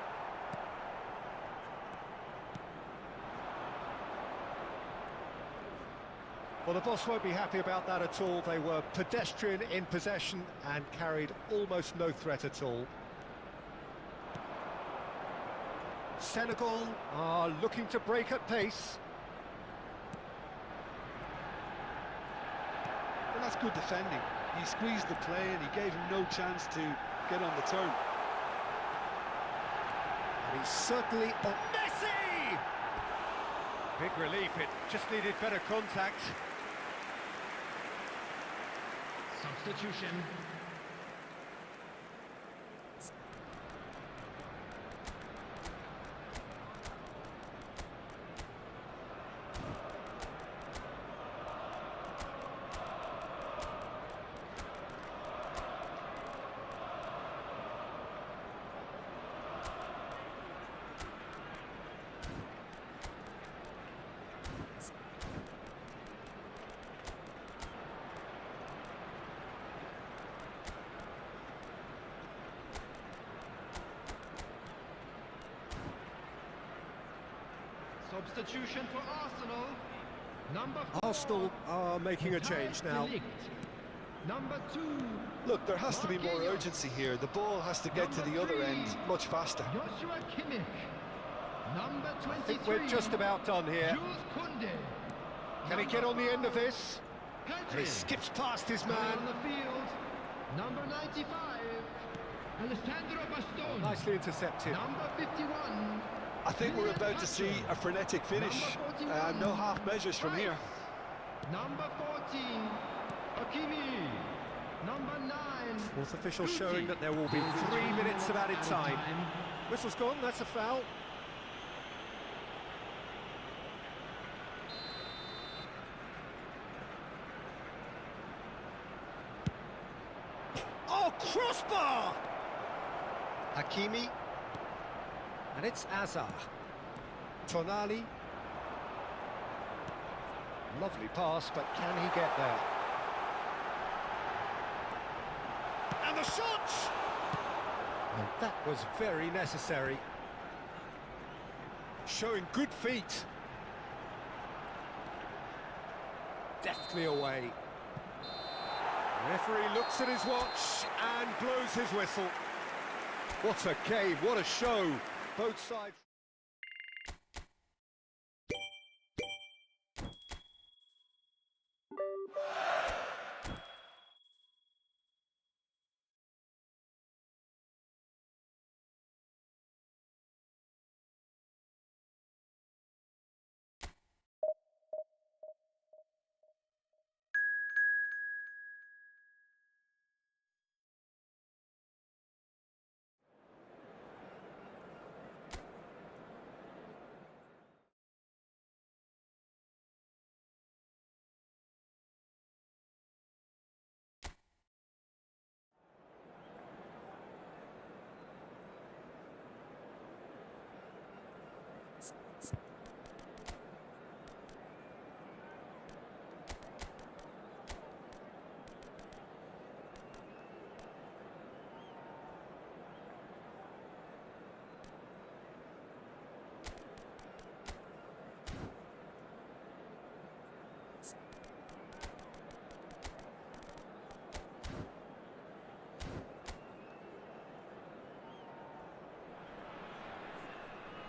Well, the boss won't be happy about that at all. They were pedestrian in possession and carried almost no threat at all. Senegal are looking to break at pace. Well, that's good defending. He squeezed the play and he gave him no chance to get on the turn. And he's certainly on Messi! Big relief, it just needed better contact. Substitution. Substitution for Arsenal. Number 4. Arsenal are making a change now. Number 2. Look, there has to be more urgency here. The ball has to get to the other end much faster. Joshua Kimmich. Number 23. I think we're just about done here. Jules Koundé. Can he get on the end of this? And he Pedri. skips past his On man. the field. Number 95. Alessandro Bastoni. Nicely intercepted. Number 51. I think we're about to see a frenetic finish. No half measures from here. Number 14. Hakimi. Number 9. Fourth official showing that there will be 3 minutes of added time. Whistle's gone, that's a foul. Oh, crossbar! Hakimi. And it's Azar. Tonali. Lovely pass, but can he get there? And the shot! And that was very necessary. Showing good feet. Deftly away. Referee looks at his watch and blows his whistle. What a game, what a show. Both sides.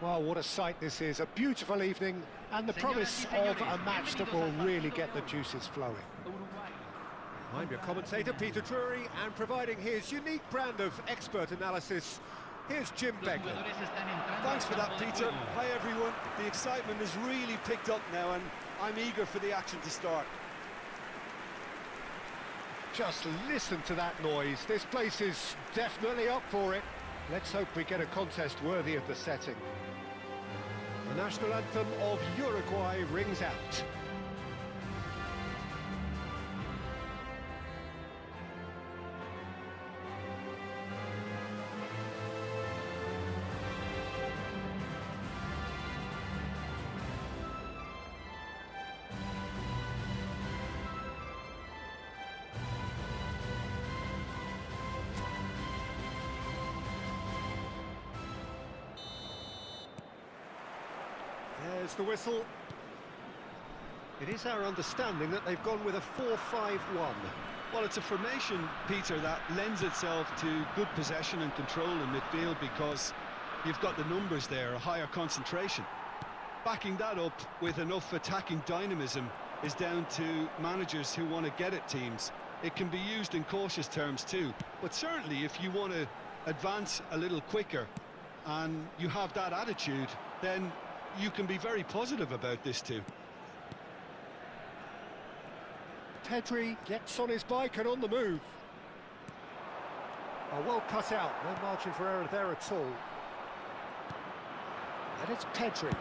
Well, what a sight this is. A beautiful evening and the promise of a match that will really get the juices flowing. I'm your commentator, Peter Drury, and providing his unique brand of expert analysis, here's Jim Beglin. Thanks for that, Peter. Hi, everyone. The excitement has really picked up now, and I'm eager for the action to start. Just listen to that noise. This place is definitely up for it. Let's hope we get a contest worthy of the setting. The national anthem of Uruguay rings out. There's the whistle. It is our understanding that they've gone with a 4-5-1. Well, it's a formation, Peter, that lends itself to good possession and control in midfield because you've got the numbers there, a higher concentration. Backing that up with enough attacking dynamism is down to managers who want to get at teams. It can be used in cautious terms too, but certainly if you want to advance a little quicker and you have that attitude, then you can be very positive about this too. Pedri gets on his bike and on the move. Oh, well cut out, no margin for error there at all. And it's Pedri.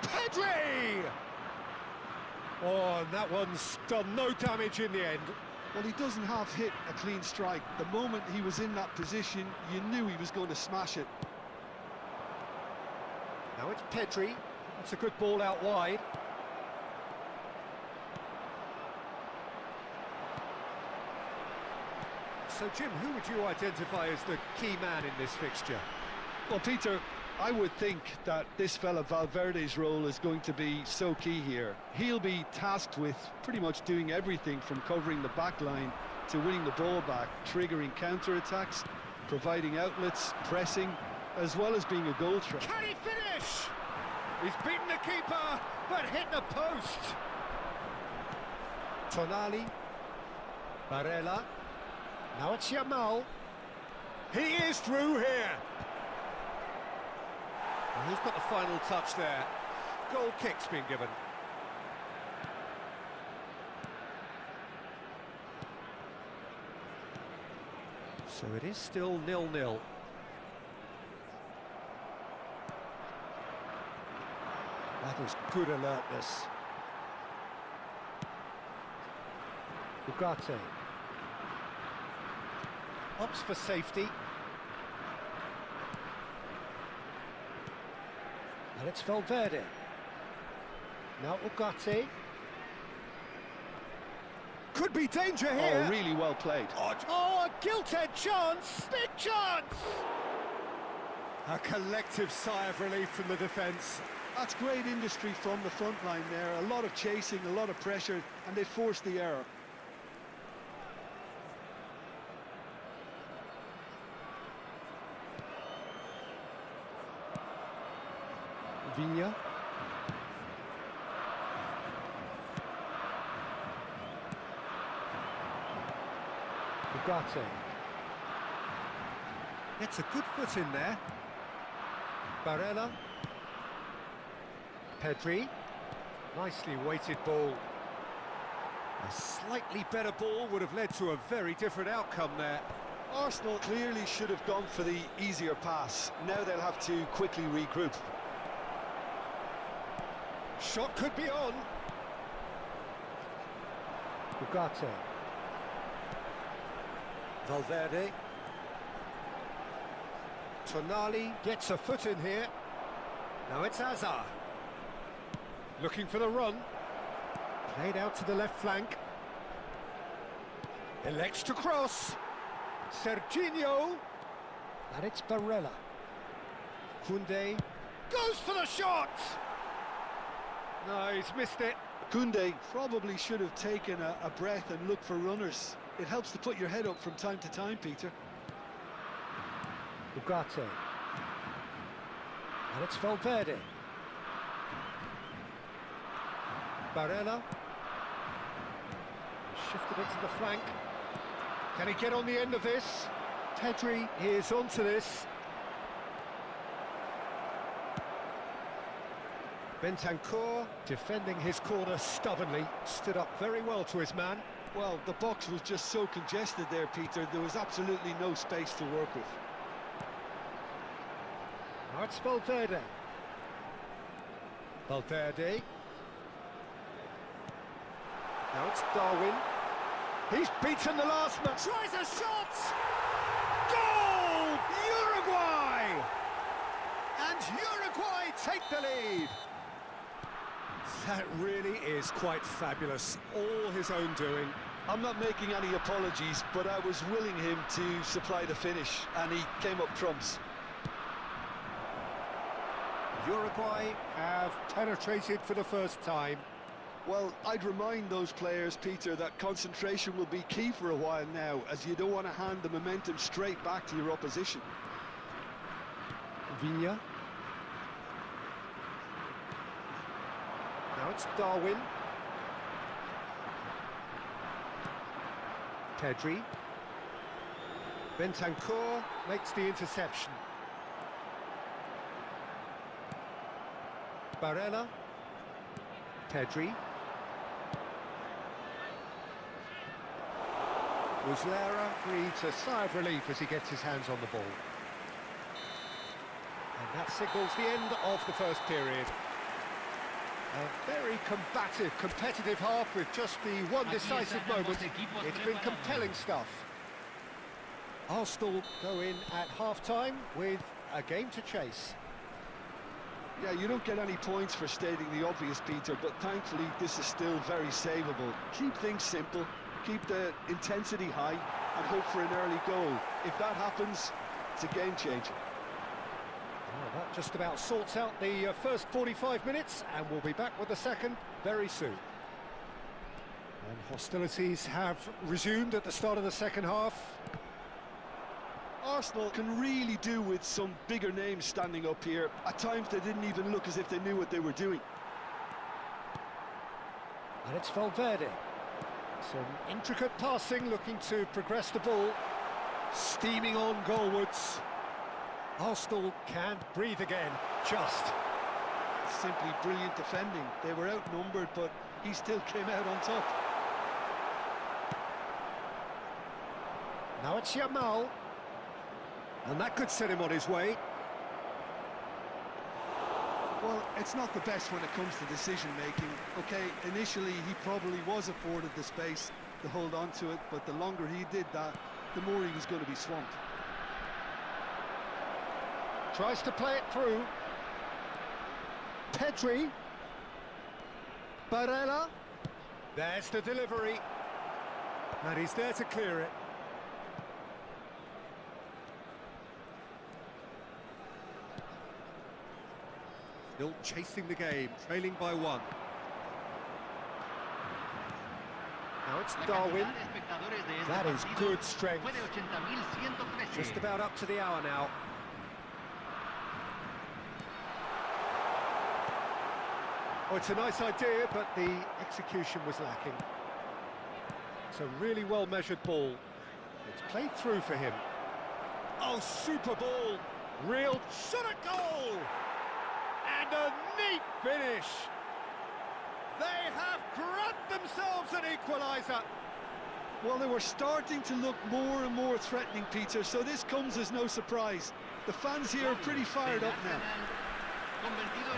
Pedri! Oh, and that one's done no damage in the end. Well, he doesn't have hit a clean strike. The moment he was in that position, you knew he was going to smash it. Now it's Pedri. That's a good ball out wide. So, Jim, who would you identify as the key man in this fixture? Well, Peter, I would think that this fella Valverde's role is going to be so key here. He'll be tasked with pretty much doing everything from covering the back line to winning the ball back, triggering counter-attacks, providing outlets, pressing, as well as being a goal threat. Can he finish? He's beaten the keeper, but hit the post. Tonali. Barella. Now it's Yamal. He is through here. And who's got the final touch there? Goal kick's been given. So it is still 0-0. That is good alertness. Ugarte. Opts for safety. And it's Valverde. Now Ugarte. Could be danger here. Oh, really well played. Oh, a gilt-edged chance. Big chance. A collective sigh of relief from the defence. That's great industry from the front line there. A lot of chasing, a lot of pressure, and they forced the error. Vigna. Ugarte. Gets a good foot in there. Barella. Pedri. Nicely weighted ball. A slightly better ball would have led to a very different outcome there. Arsenal clearly should have gone for the easier pass. Now they'll have to quickly regroup. Shot could be on. Ugarte. Valverde. Tonali gets a foot in here. Now it's Hazard. Looking for the run. Played out to the left flank. Elects to cross. Serginho. And it's Barella. Koundé goes for the shot. No, he's missed it. Koundé probably should have taken a breath and looked for runners. It helps to put your head up from time to time, Peter. Ugarte. And it's Valverde. Barella. Shifted it to the flank. Can he get on the end of this? Pedri is onto this. Bentancur defending his corner stubbornly, stood up very well to his man. Well, the box was just so congested there, Peter. There was absolutely no space to work with. Now it's Valverde. Valverde. Now it's Darwin. He's beaten the last man. Tries a shot! Goal! Uruguay! And Uruguay take the lead. That really is quite fabulous. All his own doing. I'm not making any apologies, but I was willing him to supply the finish, and he came up trumps. Uruguay have penetrated for the first time. Well, I'd remind those players, Peter, that concentration will be key for a while now, as you don't want to hand the momentum straight back to your opposition. Viña. Now it's Darwin. Pedri. Bentancur makes the interception. Barella. Pedri. Muslera breathes a sigh of relief as he gets his hands on the ball. And that signals the end of the first period. A very combative, competitive half with just the one decisive moment. It's been compelling stuff. Arsenal go in at half-time with a game to chase. Yeah, you don't get any points for stating the obvious, Peter, but thankfully this is still very savable. Keep things simple, keep the intensity high, and hope for an early goal. If that happens, it's a game changer. Well, that just about sorts out the first 45 minutes, and we'll be back with the second very soon. And hostilities have resumed at the start of the second half. Arsenal can really do with some bigger names standing up here. At times they didn't even look as if they knew what they were doing. And it's Valverde. Some intricate passing, looking to progress the ball. Steaming on goalwards. Arsenal can't breathe again, just. Simply brilliant defending. They were outnumbered, but he still came out on top. Now it's Yamal. And that could set him on his way. Well, it's not the best when it comes to decision-making. Okay, initially he probably was afforded the space to hold on to it, but the longer he did that, the more he was going to be swamped. Tries to play it through. Pedri. Barella. There's the delivery. And he's there to clear it. Still chasing the game, trailing by one. Now it's Darwin. That is good strength. Just about up to the hour now. Oh, it's a nice idea, but the execution was lacking. It's a really well-measured ball. It's played through for him. Oh, super ball! Real shot at goal! And a neat finish! They have grabbed themselves an equaliser! Well, they were starting to look more and more threatening, Peter, so this comes as no surprise. The fans here are pretty fired up now.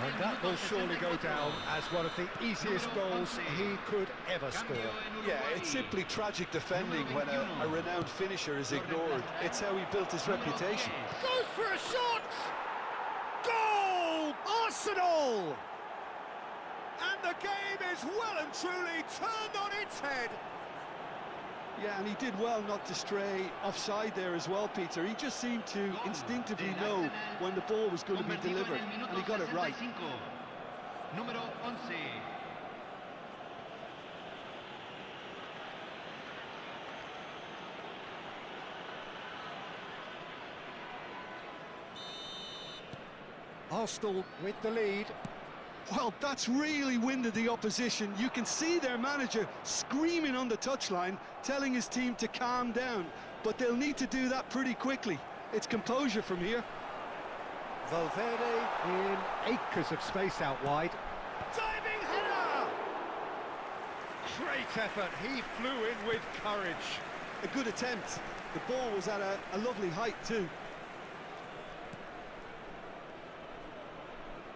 And that will surely go down as one of the easiest goals he could ever score. Yeah, it's simply tragic defending when a renowned finisher is ignored. It's how he built his reputation. Goes for a shot! Goal! Arsenal! And the game is well and truly turned on its head. Yeah, and he did well not to stray offside there as well, Peter. He just seemed to instinctively know when the ball was going to be delivered, and he got it right. Número 11. Arsenal with the lead. Well, that's really winded the opposition. You can see their manager screaming on the touchline, telling his team to calm down. But they'll need to do that pretty quickly. It's composure from here. Valverde in acres of space out wide. Diving header! Great effort, he flew in with courage. A good attempt. The ball was at a lovely height too.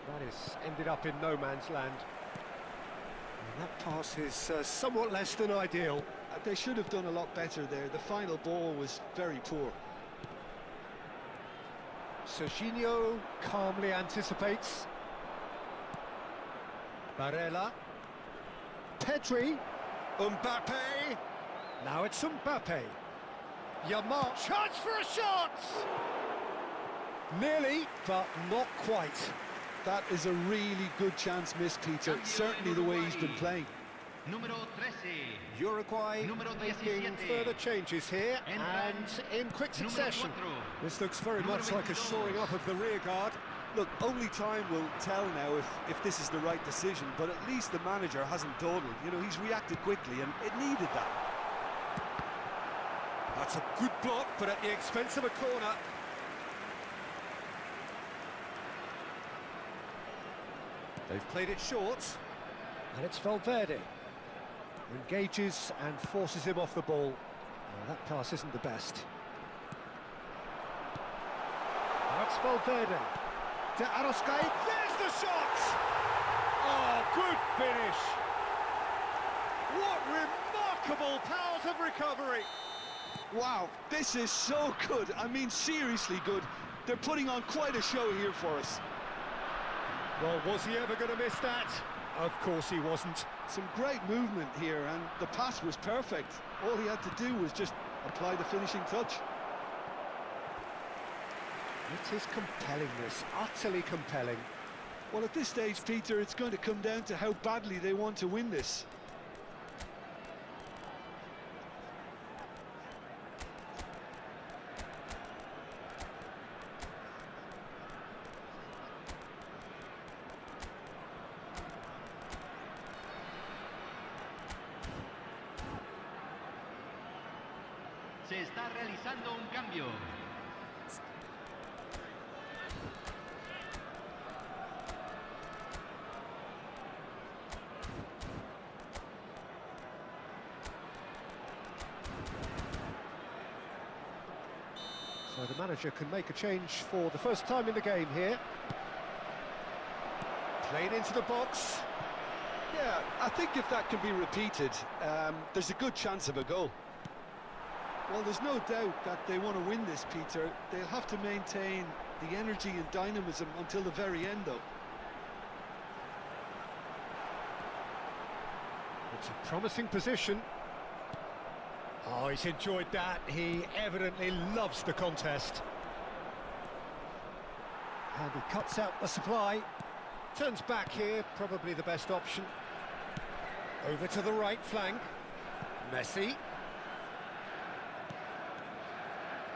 That is ended up in no man's land. And that pass is somewhat less than ideal. They should have done a lot better there. The final ball was very poor. Serginho calmly anticipates. Barella. Pedri. Mbappe. Now it's Mbappe. Yamal. Chance for a shot! Nearly, but not quite. That is a really good chance missed, Peter. Certainly the way he's been playing. Número 13. Uruguay making further changes here, and in quick succession. This looks very much like a shoring up of the rear guard. Look, only time will tell now if this is the right decision, but at least the manager hasn't dawdled. You know, he's reacted quickly, and it needed that. That's a good block, but at the expense of a corner. They've played it short, and it's Valverde. Engages and forces him off the ball. Well, that pass isn't the best. That's Valverde. De Arrascaeta, there's the shot! Oh, good finish! What remarkable powers of recovery! Wow, this is so good. I mean, seriously good. They're putting on quite a show here for us. Well, was he ever going to miss that? Of course he wasn't. Some great movement here, and the pass was perfect. All he had to do was just apply the finishing touch. It is compelling, this, utterly compelling. Well, at this stage, Peter, it's going to come down to how badly they want to win this. Se está realizando un cambio. So the manager can make a change for the first time in the game here. Played into the box. Yeah, I think if that can be repeated, there's a good chance of a goal. Well, there's no doubt that they want to win this, Peter. They'll have to maintain the energy and dynamism until the very end, though. It's a promising position. Oh, he's enjoyed that. He evidently loves the contest. And he cuts out the supply. Turns back here, probably the best option. Over to the right flank. Messi.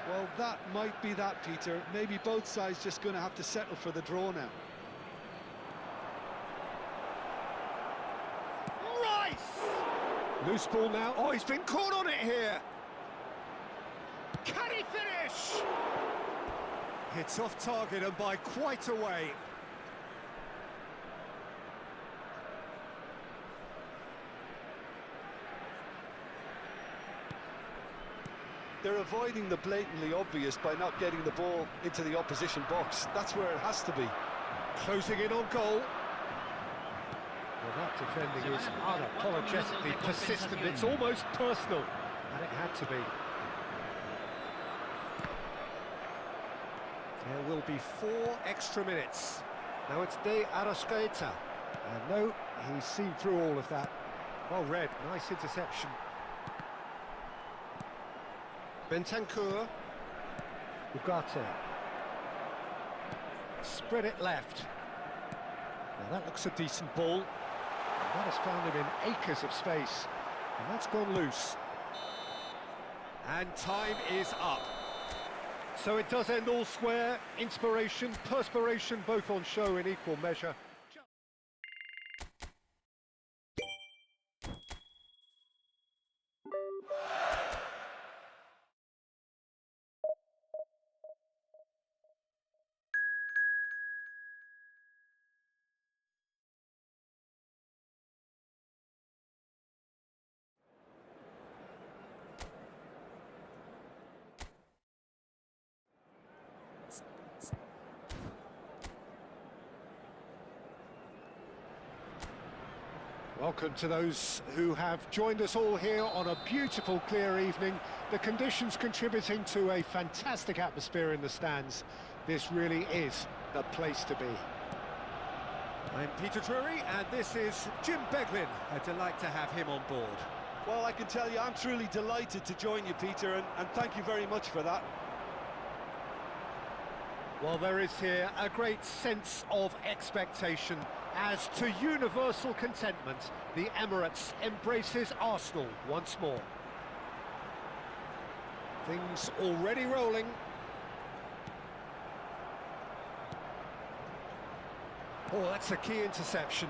Well, that might be that, Peter. Maybe both sides just going to have to settle for the draw now. Rice! Loose ball now. Oh, he's been caught on it here. Can he finish? It's off target and by quite a way. They're avoiding the blatantly obvious by not getting the ball into the opposition box. That's where it has to be. Closing in on goal. Well, that defending is unapologetically persistent. It's almost personal, and it had to be. There will be 4 extra minutes. Now it's De Arrascaeta. And no, he's seen through all of that. Well read, nice interception. Bentancur. Ugarte. Spread it left. Now that looks a decent ball. And that has found him in acres of space. And that's gone loose. And time is up. So it does end all square. Inspiration, perspiration, both on show in equal measure. Welcome to those who have joined us all here on a beautiful, clear evening. The conditions contributing to a fantastic atmosphere in the stands. This really is the place to be. I'm Peter Drury, and this is Jim Beglin. A delight to have him on board. Well, I can tell you, I'm truly delighted to join you, Peter, and thank you very much for that. Well, there is here a great sense of expectation as to universal contentment. The Emirates embraces Arsenal once more. Things already rolling. Oh, that's a key interception.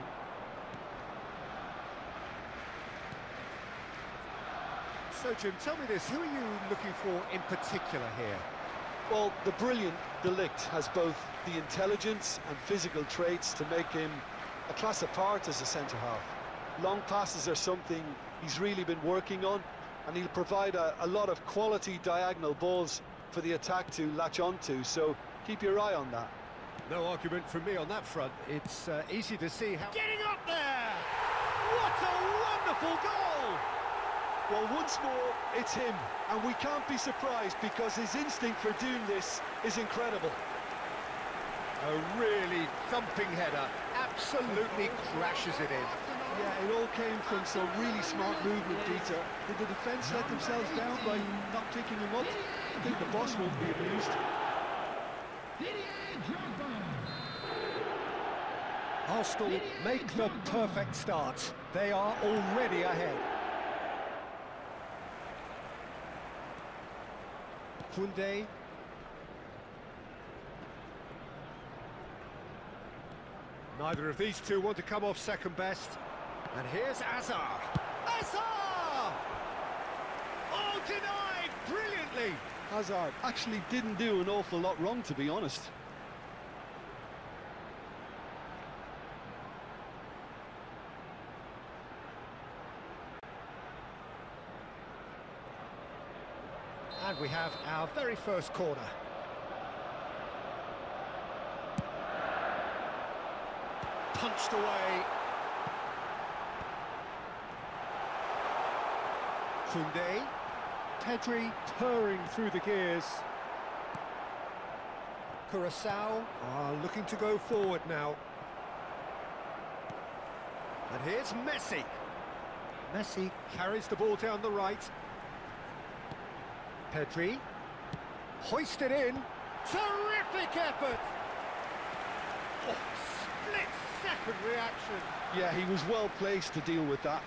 So, Jim, tell me this, who are you looking for in particular here? Well, the brilliant De Ligt has both the intelligence and physical traits to make him a class apart as a centre-half. Long passes are something he's really been working on, and he'll provide a lot of quality diagonal balls for the attack to latch onto, so keep your eye on that. No argument from me on that front. It's easy to see how... Getting up there! What a wonderful goal! Well, once more, it's him, and we can't be surprised because his instinct for doing this is incredible. A really thumping header, absolutely crashes it in. Yeah, it all came from some really smart movement, Peter. Did the defence let themselves down by not picking him up? I think the boss won't be amused. Arsenal make the perfect start. They are already ahead. Koundé. Neither of these two want to come off second best. And here's Hazard. Hazard! Oh, denied brilliantly. Hazard actually didn't do an awful lot wrong, to be honest. And we have our very first corner. Punched away. Koundé. Pedri purring through the gears. Curaçao are looking to go forward now. And here's Messi. Messi carries the ball down the right. Pedri, hoisted in, terrific effort! Oh, split-second reaction. Yeah, he was well placed to deal with that.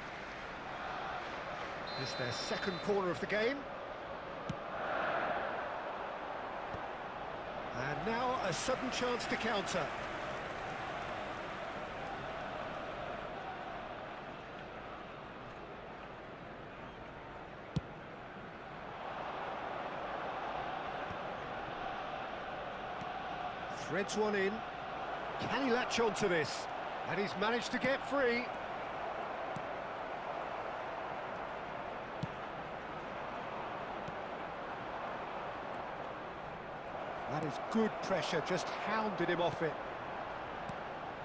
It's their second corner of the game. And now a sudden chance to counter. Threads one in. Can he latch onto this? And he's managed to get free. That is good pressure, just hounded him off it.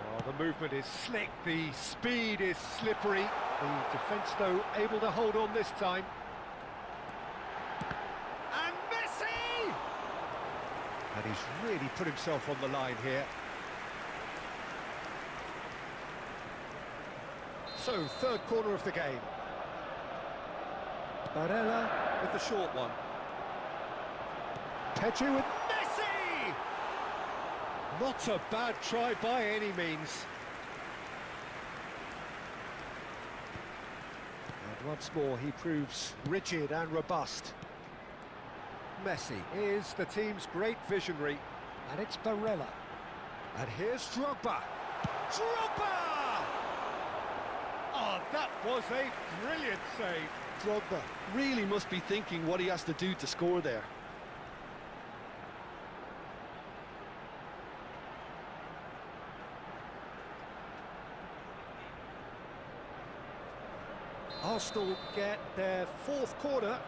Oh, the movement is slick, the speed is slippery. The defence, though, able to hold on this time. And Messi! And he's really put himself on the line here. So, third corner of the game. Barella with the short one. Pedri with Messi! Not a bad try by any means. And once more he proves rigid and robust. Messi is the team's great visionary, and it's Barella. And here's Drogba. Drogba! Oh, that was a brilliant save. Drogba really must be thinking what he has to do to score there. Arsenal get their fourth corner.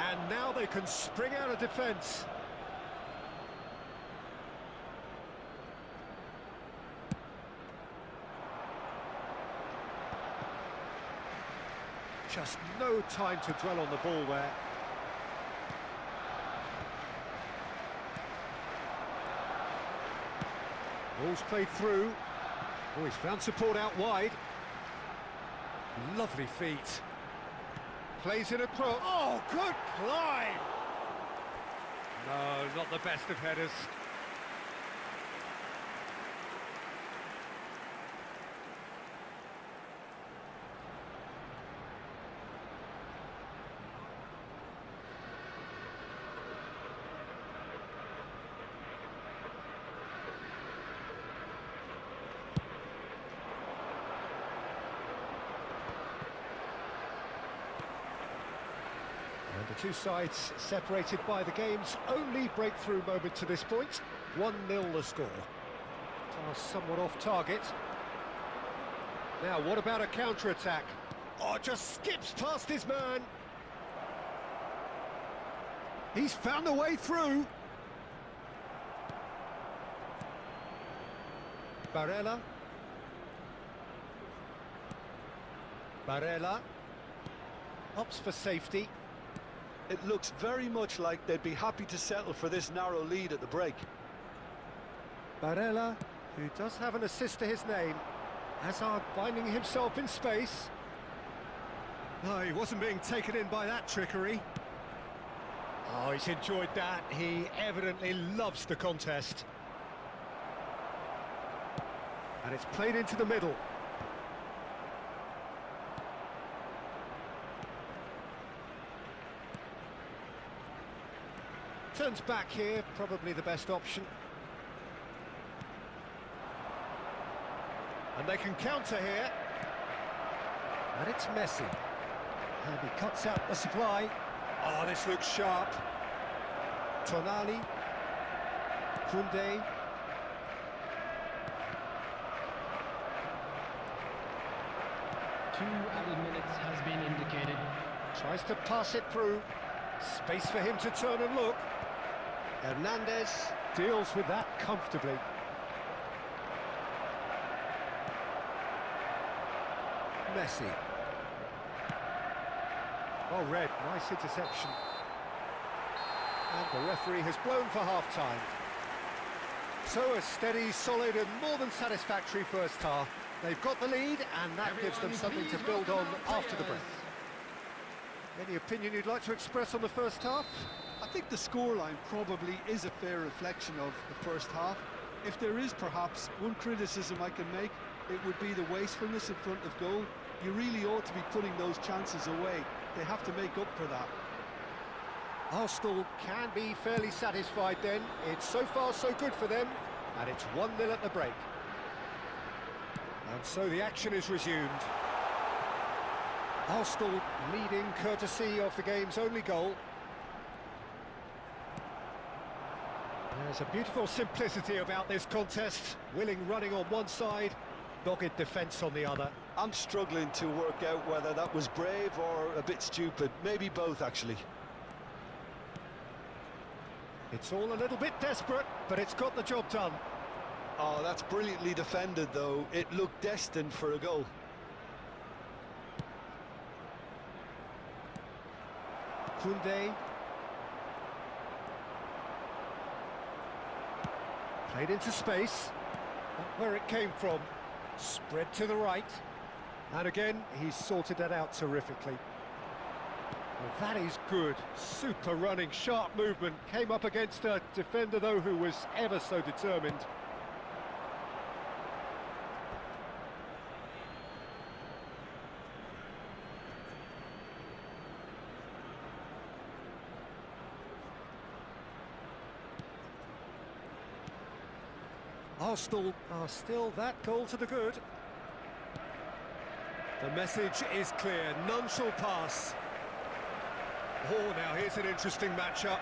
And now they can spring out of defence. Just no time to dwell on the ball there. Ball's played through. Oh, he's found support out wide. Lovely feet. Plays it across. Oh, good climb! No, not the best of headers. And the two sides separated by the game's only breakthrough moment to this point. 1-0 the score. Task somewhat off target. Now, what about a counter-attack? Oh, just skips past his man. He's found a way through. Barella. Barella. Opts for safety. It looks very much like they'd be happy to settle for this narrow lead at the break. Barella, who does have an assist to his name. Hazard finding himself in space. No, he wasn't being taken in by that trickery. Oh, he's enjoyed that. He evidently loves the contest. And it's played into the middle. Turns back here, probably the best option. And they can counter here. And it's Messi. And he cuts out the supply. Oh, this looks sharp. Tonali. Koundé. Two added minutes has been indicated. Tries to pass it through. Space for him to turn and look. Hernandez deals with that comfortably. Messi. Oh, Red, nice interception. And the referee has blown for half-time. So a steady, solid and more than satisfactory first half. They've got the lead and that gives them something to build on after the break. Any opinion you'd like to express on the first half? I think the scoreline probably is a fair reflection of the first half. If there is perhaps one criticism I can make, it would be the wastefulness in front of goal. You really ought to be putting those chances away. They have to make up for that. Arsenal can be fairly satisfied then. It's so far so good for them, and it's 1-0 at the break. And so the action is resumed. Arsenal leading courtesy of the game's only goal. There's a beautiful simplicity about this contest. Willing running on one side, dogged defence on the other. I'm struggling to work out whether that was brave or a bit stupid. Maybe both, actually. It's all a little bit desperate, but it's got the job done. Oh, that's brilliantly defended, though. It looked destined for a goal. Koundé. Played into space. Not where it came from. Spread to the right. And again, he's sorted that out terrifically. Well, that is good. Super running, sharp movement. Came up against a defender, though, who was ever so determined. Arsenal are still that goal to the good. The message is clear, none shall pass. Oh, now here's an interesting matchup.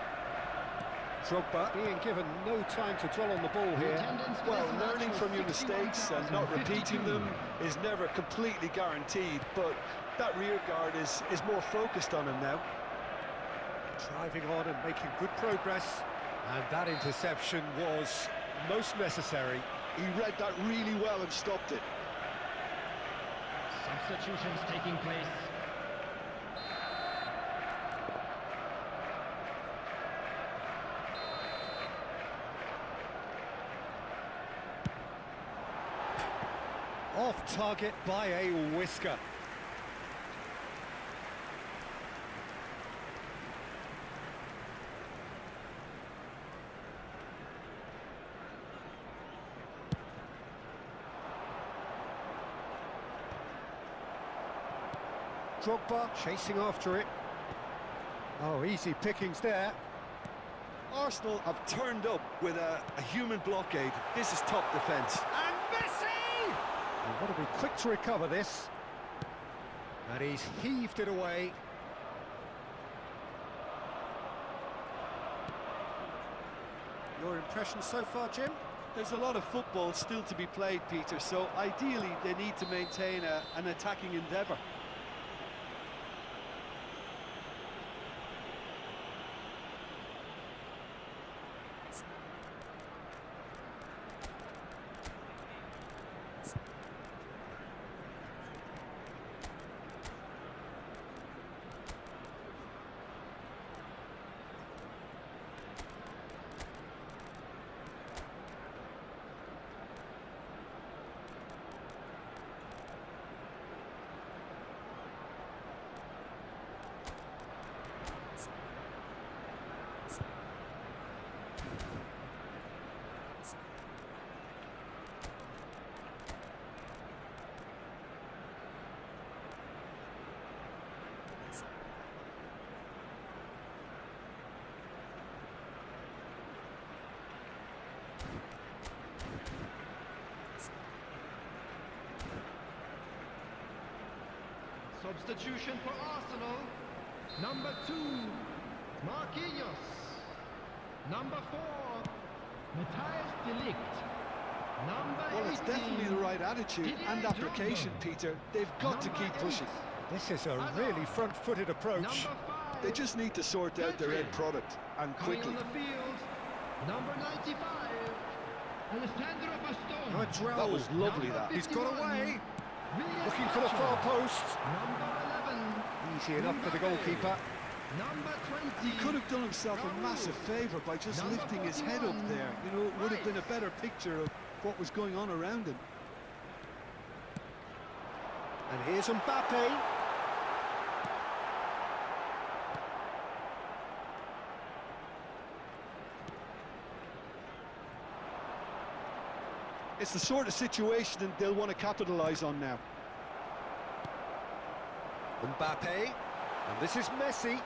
Drogba being given no time to dwell on the ball here. Well, learning from your mistakes and not repeating them is never completely guaranteed, but that rear guard is more focused on him now. Driving on and making good progress. And that interception was most necessary. He read that really well and stopped it. Substitutions taking place. Off target by a whisker. Drogba chasing after it. Oh, easy pickings there. Arsenal have turned up with a human blockade. This is top defence. And Messi! You've got to be quick to recover this. And he's heaved it away. Your impression so far, Jim? There's a lot of football still to be played, Peter, so ideally they need to maintain an attacking endeavour. Substitution for Arsenal. Number 2, Marquinhos. Number 4, Matthias de Ligt. Number 18, Well, it's definitely the right attitude and application, Peter. They've got to keep pushing. This is a really front-footed approach. They just need to sort out their end product, and quickly. On the field, number 95, Alessandro Bastoni. That was lovely, that. He's got away. Looking for the far post. Number 11, Easy enough for the goalkeeper. number 20. He could have done himself a massive favour by just lifting his head up there. You know, it would have been a better picture of what was going on around him. And here's Mbappe. It's the sort of situation that they'll want to capitalise on now. Mbappe. And this is Messi.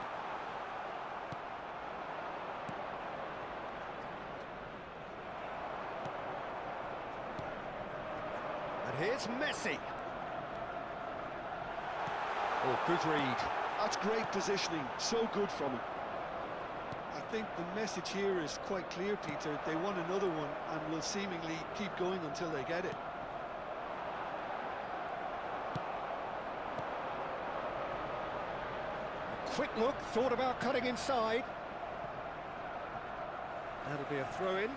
And here's Messi. Oh, good read. That's great positioning, so good from him. I think the message here is quite clear, Peter. They want another one and will seemingly keep going until they get it. Quick look, thought about cutting inside. That'll be a throw-in.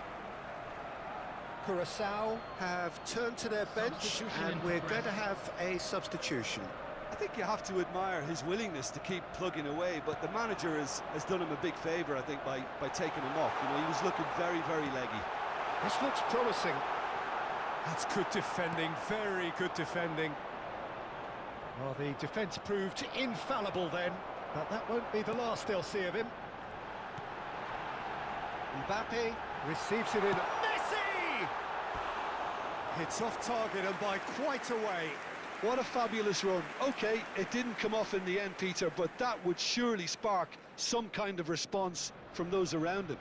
Curaçao have turned to their bench and we're going to have a substitution. I think you have to admire his willingness to keep plugging away, but the manager has done him a big favour, I think, by taking him off. You know, he was looking very, very leggy. This looks promising. That's good defending, very good defending. Well, the defence proved infallible then, but that won't be the last they'll see of him. Mbappe receives it in. Messi! It's off target and by quite a way. What a fabulous run. OK, it didn't come off in the end, Peter, but that would surely spark some kind of response from those around him.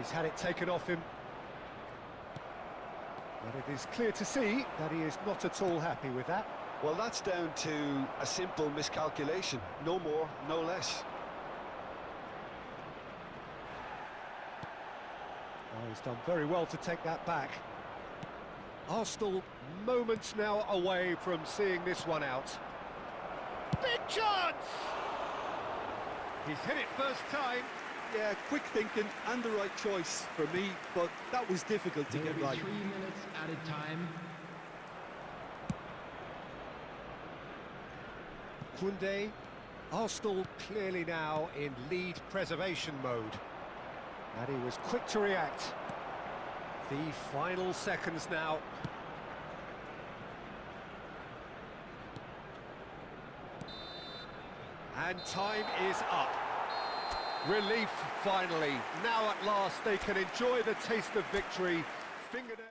He's had it taken off him. But it is clear to see that he is not at all happy with that. Well, that's down to a simple miscalculation. No more, no less. Oh, he's done very well to take that back. Arsenal moments now away from seeing this one out. Big chance! He's hit it first time. Yeah, quick thinking and the right choice for me, but that was difficult to get right. 3 minutes added time. Koundé. Arsenal clearly now in lead preservation mode. And he was quick to react. The final seconds now. And time is up. Relief finally. Now at last they can enjoy the taste of victory. Fingernail.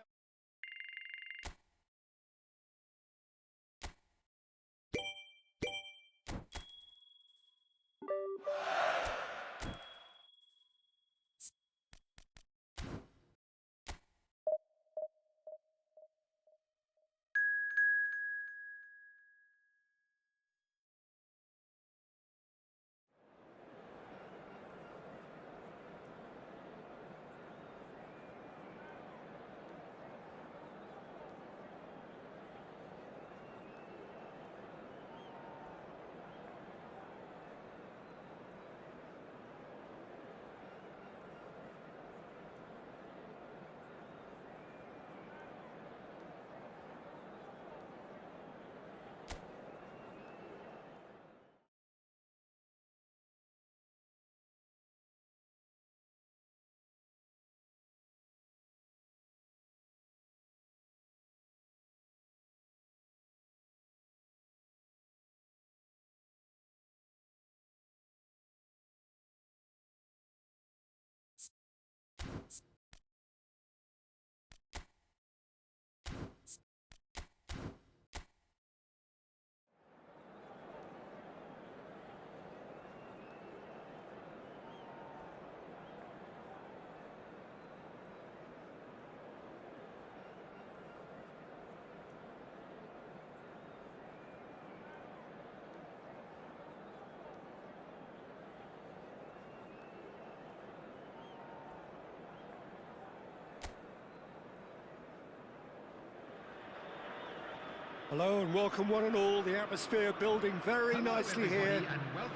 Hello and welcome one and all. The atmosphere building very nicely here.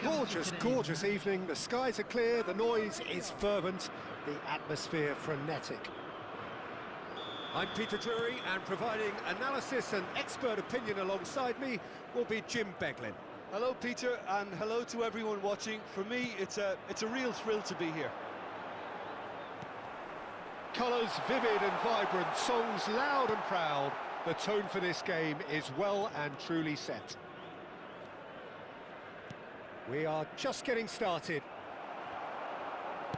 Gorgeous, gorgeous evening. The skies are clear, the noise is fervent, the atmosphere frenetic. I'm Peter Drury, and providing analysis and expert opinion alongside me will be Jim Beglin. Hello, Peter, and hello to everyone watching. For me, it's a real thrill to be here. Colours vivid and vibrant, songs loud and proud. The tone for this game is well and truly set. We are just getting started.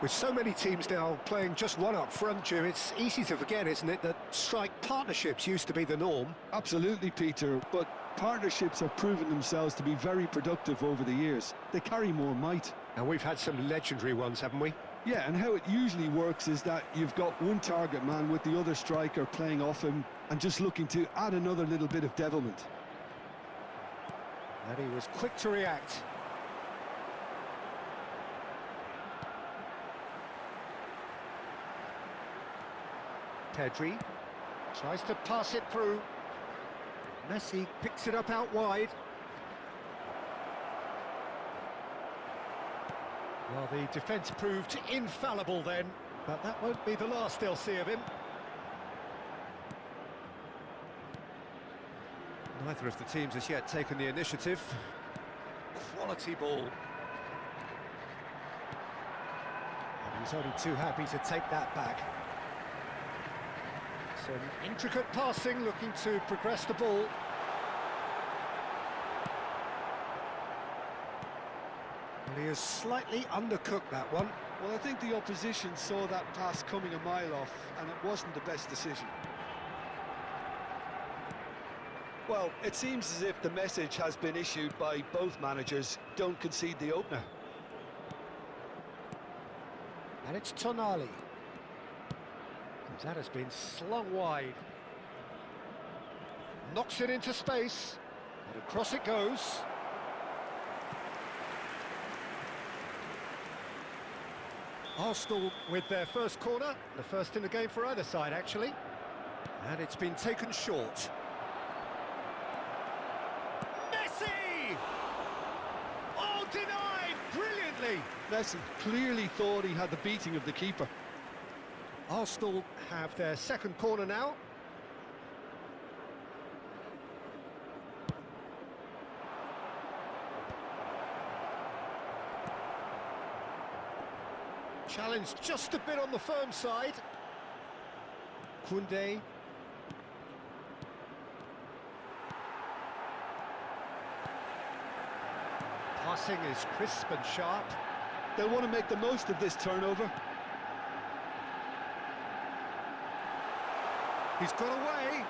With so many teams now playing just one up front, Jim, it's easy to forget, isn't it, that strike partnerships used to be the norm? Absolutely, Peter, but partnerships have proven themselves to be very productive over the years. They carry more might. And we've had some legendary ones, haven't we? Yeah, and how it usually works is that you've got one target man with the other striker playing off him and just looking to add another little bit of devilment. And he was quick to react. Pedri tries to pass it through. Messi picks it up out wide. Well, the defence proved infallible then, but that won't be the last they'll see of him. Neither of the teams has yet taken the initiative. Quality ball. And he's only too happy to take that back. Some intricate passing, looking to progress the ball. Well, he has slightly undercooked that one. Well, I think the opposition saw that pass coming a mile off, and it wasn't the best decision. Well, it seems as if the message has been issued by both managers: don't concede the opener. And it's Tonali. That has been slung wide. Knocks it into space, and across it goes. Arsenal with their first corner, the first in the game for either side, actually. And it's been taken short. Messi! Oh, denied brilliantly! Messi clearly thought he had the beating of the keeper. Arsenal have their second corner now. Challenge just a bit on the firm side. Koundé. Passing is crisp and sharp. They'll want to make the most of this turnover. He's got away.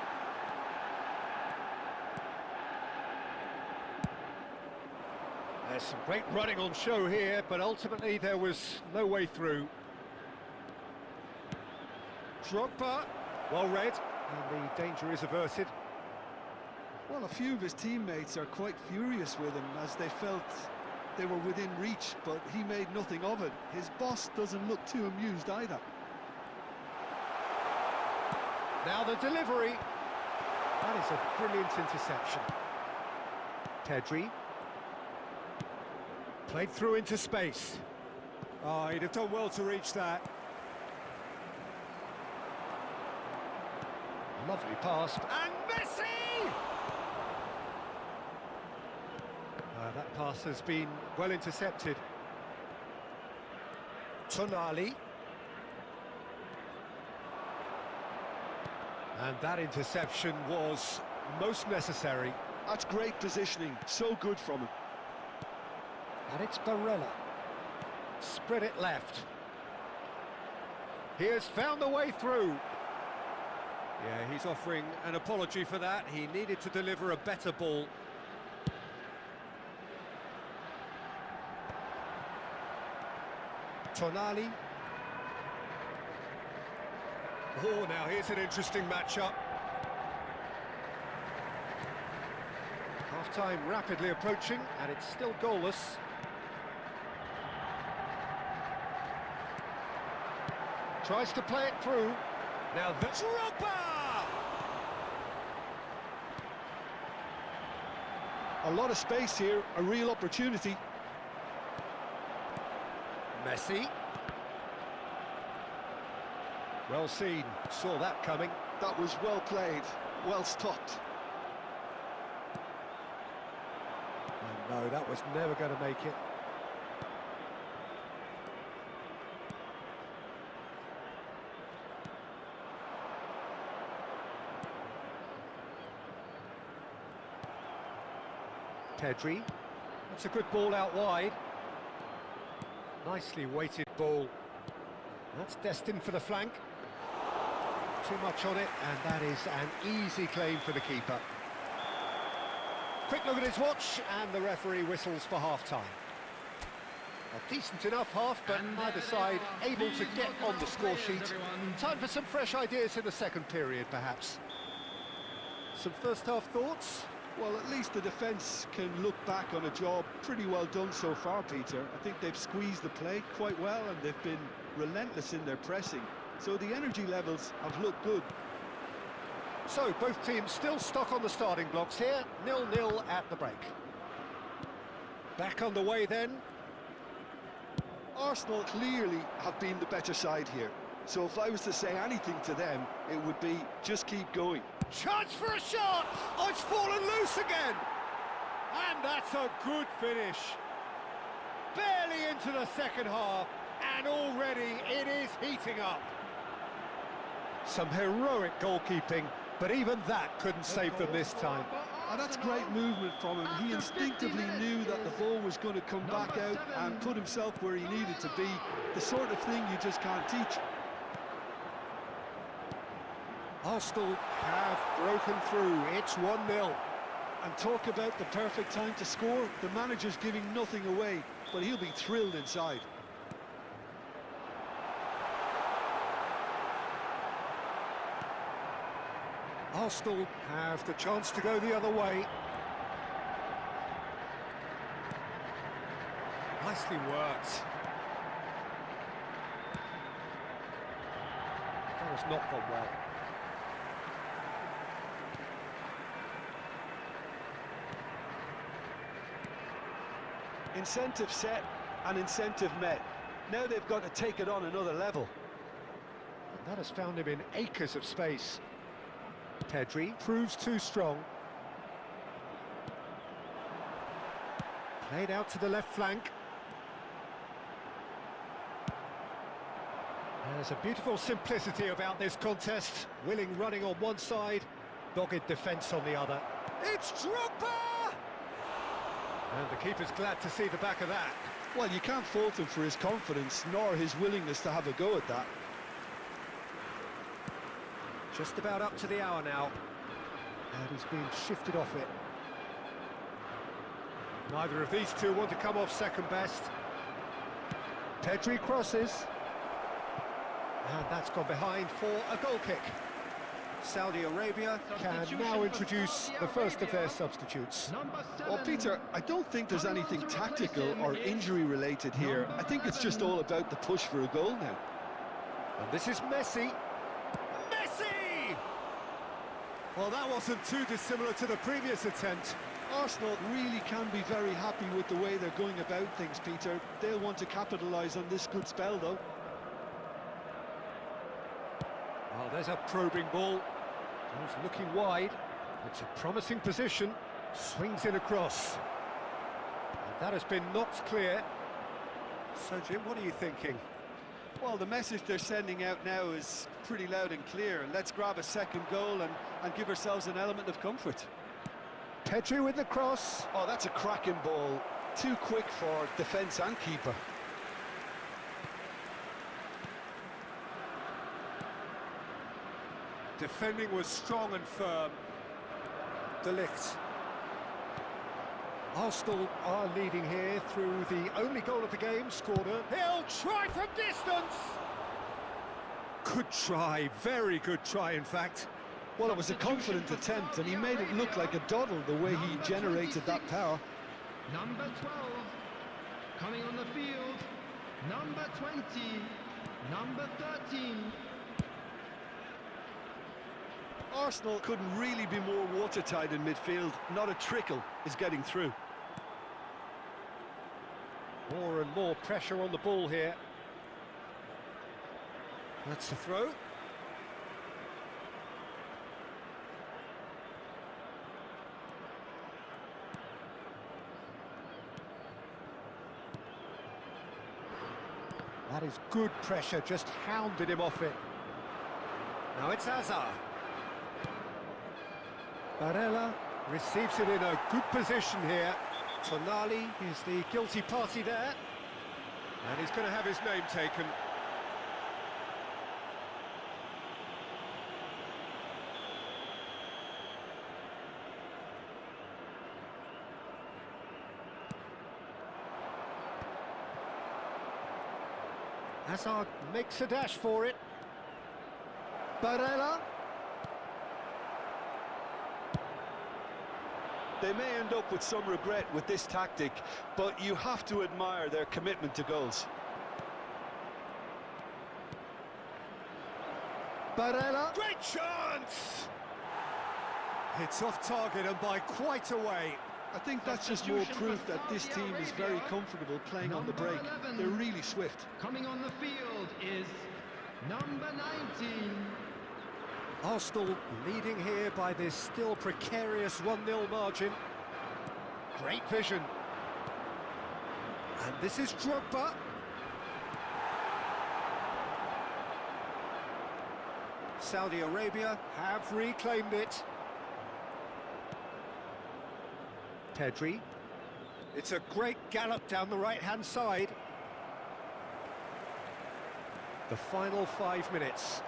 There's some great running on show here, but ultimately there was no way through. Drogba, well read, and the danger is averted. Well, a few of his teammates are quite furious with him as they felt they were within reach, but he made nothing of it. His boss doesn't look too amused either. Now the delivery. That is a brilliant interception. Pedri. Played through into space. Oh, he'd have done well to reach that. Lovely pass. And Messi! That pass has been well intercepted. Tonali. And that interception was most necessary. That's great positioning, so good from him. And it's Barella. Spread it left. He has found the way through. Yeah, he's offering an apology for that. He needed to deliver a better ball. Tonali. Oh, now here's an interesting matchup. Half-time rapidly approaching, and it's still goalless. Tries to play it through. Now the Drogba! A lot of space here, a real opportunity. Messi. Well seen, saw that coming. That was well played, well stopped. And no, that was never going to make it. Pedri. That's a good ball out wide. Nicely weighted ball. That's destined for the flank. Too much on it, and that is an easy claim for the keeper. Quick look at his watch, and the referee whistles for half-time. A decent enough half, but either side able to get on the score sheet. Time for some fresh ideas in the second period, perhaps. Some first-half thoughts? Well, at least the defence can look back on a job pretty well done so far, Peter. I think they've squeezed the play quite well, and they've been relentless in their pressing. So the energy levels have looked good. So both teams still stuck on the starting blocks here, 0-0 at the break. Back on the way then. Arsenal clearly have been the better side here. So if I was to say anything to them, it would be just keep going. Chance for a shot! Oh, it's fallen loose again! And that's a good finish. Barely into the second half, and already it is heating up. Some heroic goalkeeping, but even that couldn't save them this time. And that's great movement from him. He instinctively knew that the ball was going to come back out and put himself where he needed to be. The sort of thing you just can't teach. Arsenal have broken through. It's 1-0. And talk about the perfect time to score. The manager's giving nothing away, but he'll be thrilled inside. Arsenal have the chance to go the other way. Nicely worked. That has not gone well. Incentive set and incentive met. Now they've got to take it on another level. And that has found him in acres of space. Pedri proves too strong. Played out to the left flank. There's a beautiful simplicity about this contest. Willing running on one side, dogged defence on the other. It's Drogba! And the keeper's glad to see the back of that. Well, you can't fault him for his confidence, nor his willingness to have a go at that. Just about up to the hour now. And he's being shifted off it. Neither of these two want to come off second best. Pedri crosses. And that's gone behind for a goal kick. Saudi Arabia can now introduce the first of their substitutes. Well, Peter, I don't think there's anything tactical or injury-related here. I think it's just all about the push for a goal now. And this is Messi. Messi! Well, that wasn't too dissimilar to the previous attempt. Arsenal really can be very happy with the way they're going about things, Peter. They'll want to capitalise on this good spell, though. Oh, there's a probing ball. He's looking wide. It's a promising position. Swings in across. And that has been knocked clear. So, Jim, what are you thinking? Well, the message they're sending out now is pretty loud and clear. Let's grab a second goal and give ourselves an element of comfort. Pedri with the cross. Oh, that's a cracking ball. Too quick for defence and keeper. Defending was strong and firm. De Ligt. Arsenal are leading here through the only goal of the game scored. He'll try from distance. Good try, very good try in fact. Well, it was a confident attempt and he made it look like a doddle the way he generated that power. Number 12, coming on the field, number 20, number 13. Arsenal couldn't really be more watertight in midfield. Not a trickle is getting through. More and more pressure on the ball here. That's the throw. That is good pressure, just hounded him off it. Now it's Hazard. Barella receives it in a good position here. Tonali is the guilty party there. And he's going to have his name taken. Hazard makes a dash for it. Barella. They may end up with some regret with this tactic, but you have to admire their commitment to goals. Barella. Great chance! It's off target and by quite a way. I think that's just more proof that this team is very comfortable playing on the break. They're really swift. Coming on the field is number 19. Arsenal leading here by this still precarious 1-0 margin. Great vision. And this is Drogba. Saudi Arabia have reclaimed it. Pedri. It's a great gallop down the right-hand side. The final 5 minutes.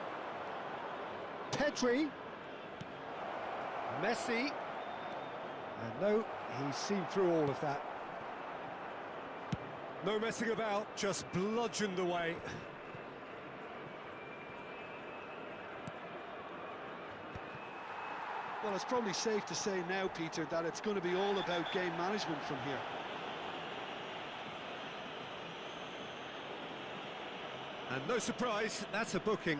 Pedri. Messi. And no, he's seen through all of that. No messing about, just bludgeoned away. Well, it's probably safe to say now, Peter, that it's going to be all about game management from here. And no surprise, that's a booking.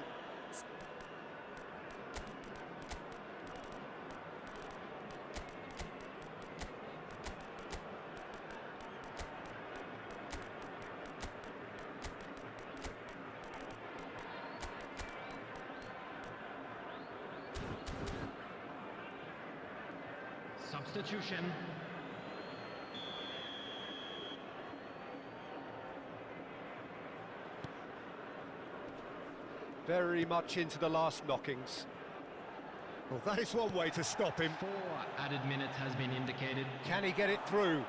Substitution. Very much into the last knockings. Well, that is one way to stop him. 4 added minutes has been indicated. Can he get it through?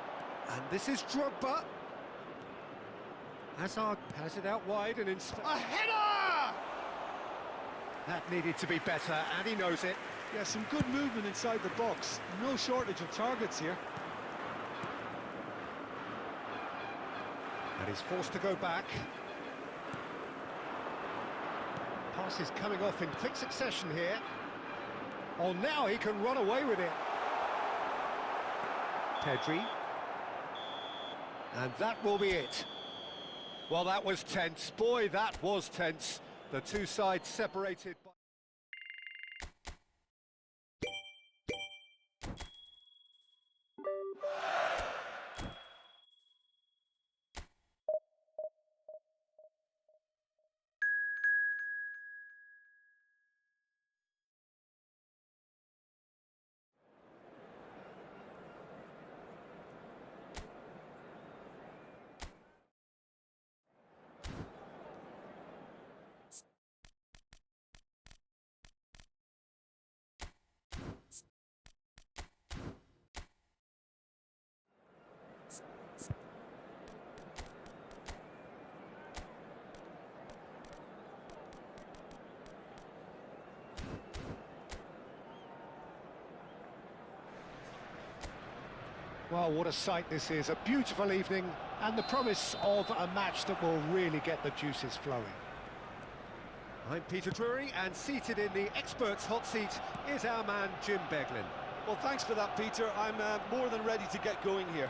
And this is Drogba. Hazard has it out wide and in... A header! That needed to be better, and he knows it. Yeah, some good movement inside the box. No shortage of targets here. And he's forced to go back. Pass is coming off in quick succession here. Oh, now he can run away with it. Pedri. And that will be it. Well, that was tense. Boy, that was tense. The two sides separated by... Well, what a sight this is. A beautiful evening and the promise of a match that will really get the juices flowing. I'm Peter Drury, and seated in the experts' hot seat is our man Jim Beglin. Well, thanks for that, Peter. I'm more than ready to get going here.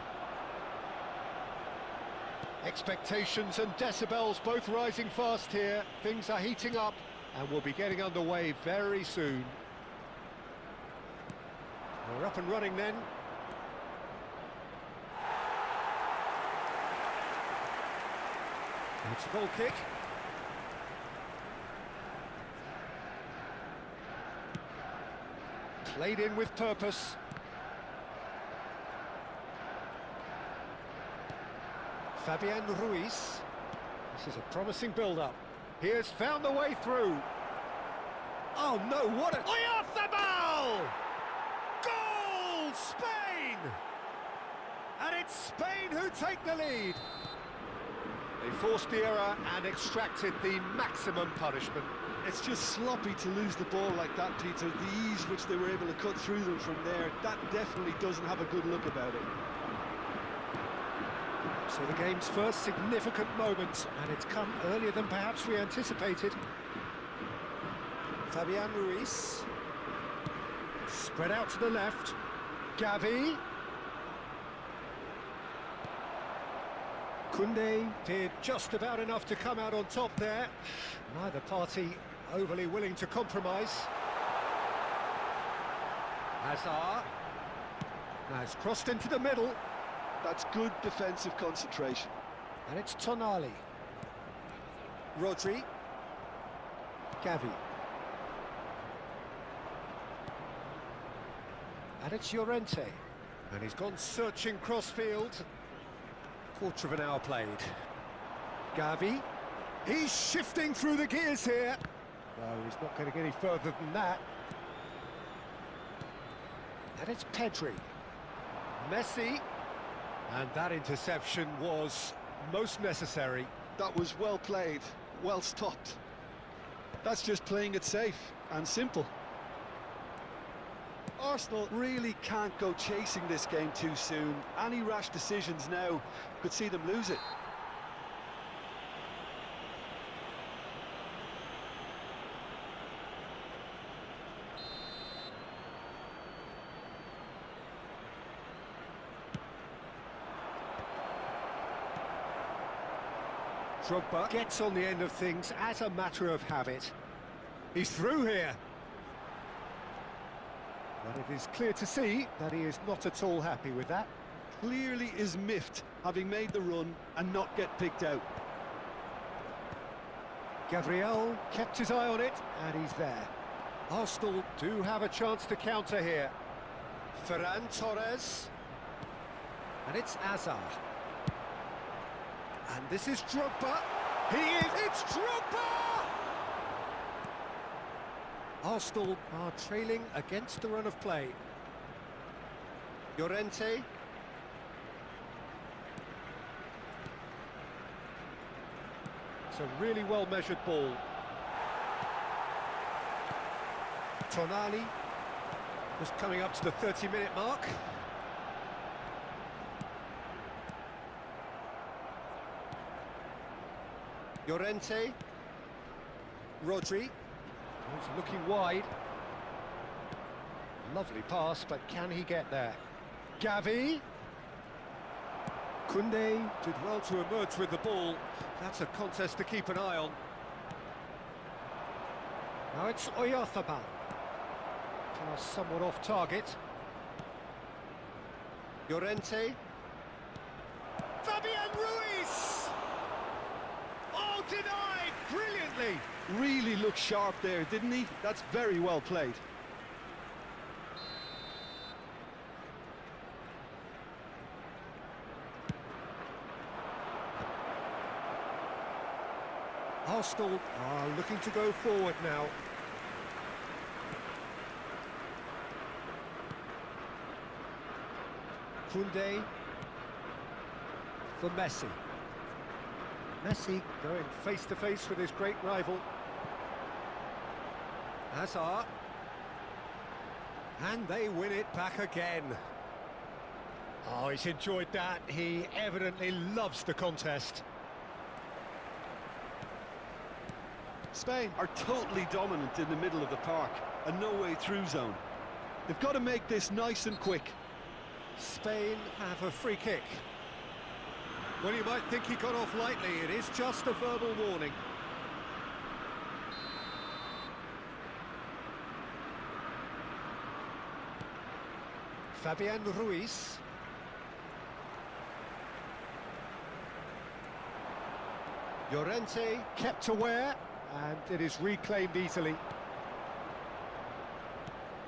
Expectations and decibels both rising fast here. Things are heating up and we'll be getting underway very soon. We're up and running then. It's a goal kick. Played in with purpose. Fabian Ruiz. This is a promising build-up. He has found the way through. Oh no, what a... Oyarzabal! Goal! Spain! And it's Spain who take the lead. They forced the error and extracted the maximum punishment. It's just sloppy to lose the ball like that, Peter. The ease which they were able to cut through them from there, that definitely doesn't have a good look about it. So the game's first significant moment, and it's come earlier than perhaps we anticipated. Fabian Ruiz. Spread out to the left. Gavi. Koundé did just about enough to come out on top there. Neither party overly willing to compromise. Hazard. Now it's crossed into the middle. That's good defensive concentration. And it's Tonali. Rodri. Gavi. And it's Llorente. And he's gone searching cross-field. Quarter of an hour played. Gavi. He's shifting through the gears here. No, he's not going to get any further than that. And it's Pedri. Messi. And that interception was most necessary. That was well played, well stopped. That's just playing it safe and simple. Arsenal really can't go chasing this game too soon. Any rash decisions now could see them lose it. Drogba gets on the end of things as a matter of habit. He's through here. But it is clear to see that he is not at all happy with that. Clearly is miffed, having made the run and not get picked out. Gabriel kept his eye on it, and he's there. Arsenal do have a chance to counter here. Ferran Torres. And it's Hazard. And this is Drogba. It's Drogba! Arsenal are trailing against the run of play. Llorente. It's a really well-measured ball. Tonali, just coming up to the 30-minute mark. Llorente. Rodri. He's looking wide. Lovely pass, but can he get there? Gavi. Koundé did well to emerge with the ball. That's a contest to keep an eye on. Now it's Oyarzabal. Pass somewhat off target. Llorente. Fabian Ruiz! Oh, denied brilliantly! Really looked sharp there, didn't he? That's very well played. Arsenal are looking to go forward now. Koundé for Messi. Messi going face-to-face with his great rival. Hazard. And they win it back again. Oh, he's enjoyed that. He evidently loves the contest. Spain are totally dominant in the middle of the park, a no-way through zone. They've got to make this nice and quick. Spain have a free kick. Well, you might think he got off lightly. It is just a verbal warning. Fabian Ruiz. Llorente kept aware, and it is reclaimed easily.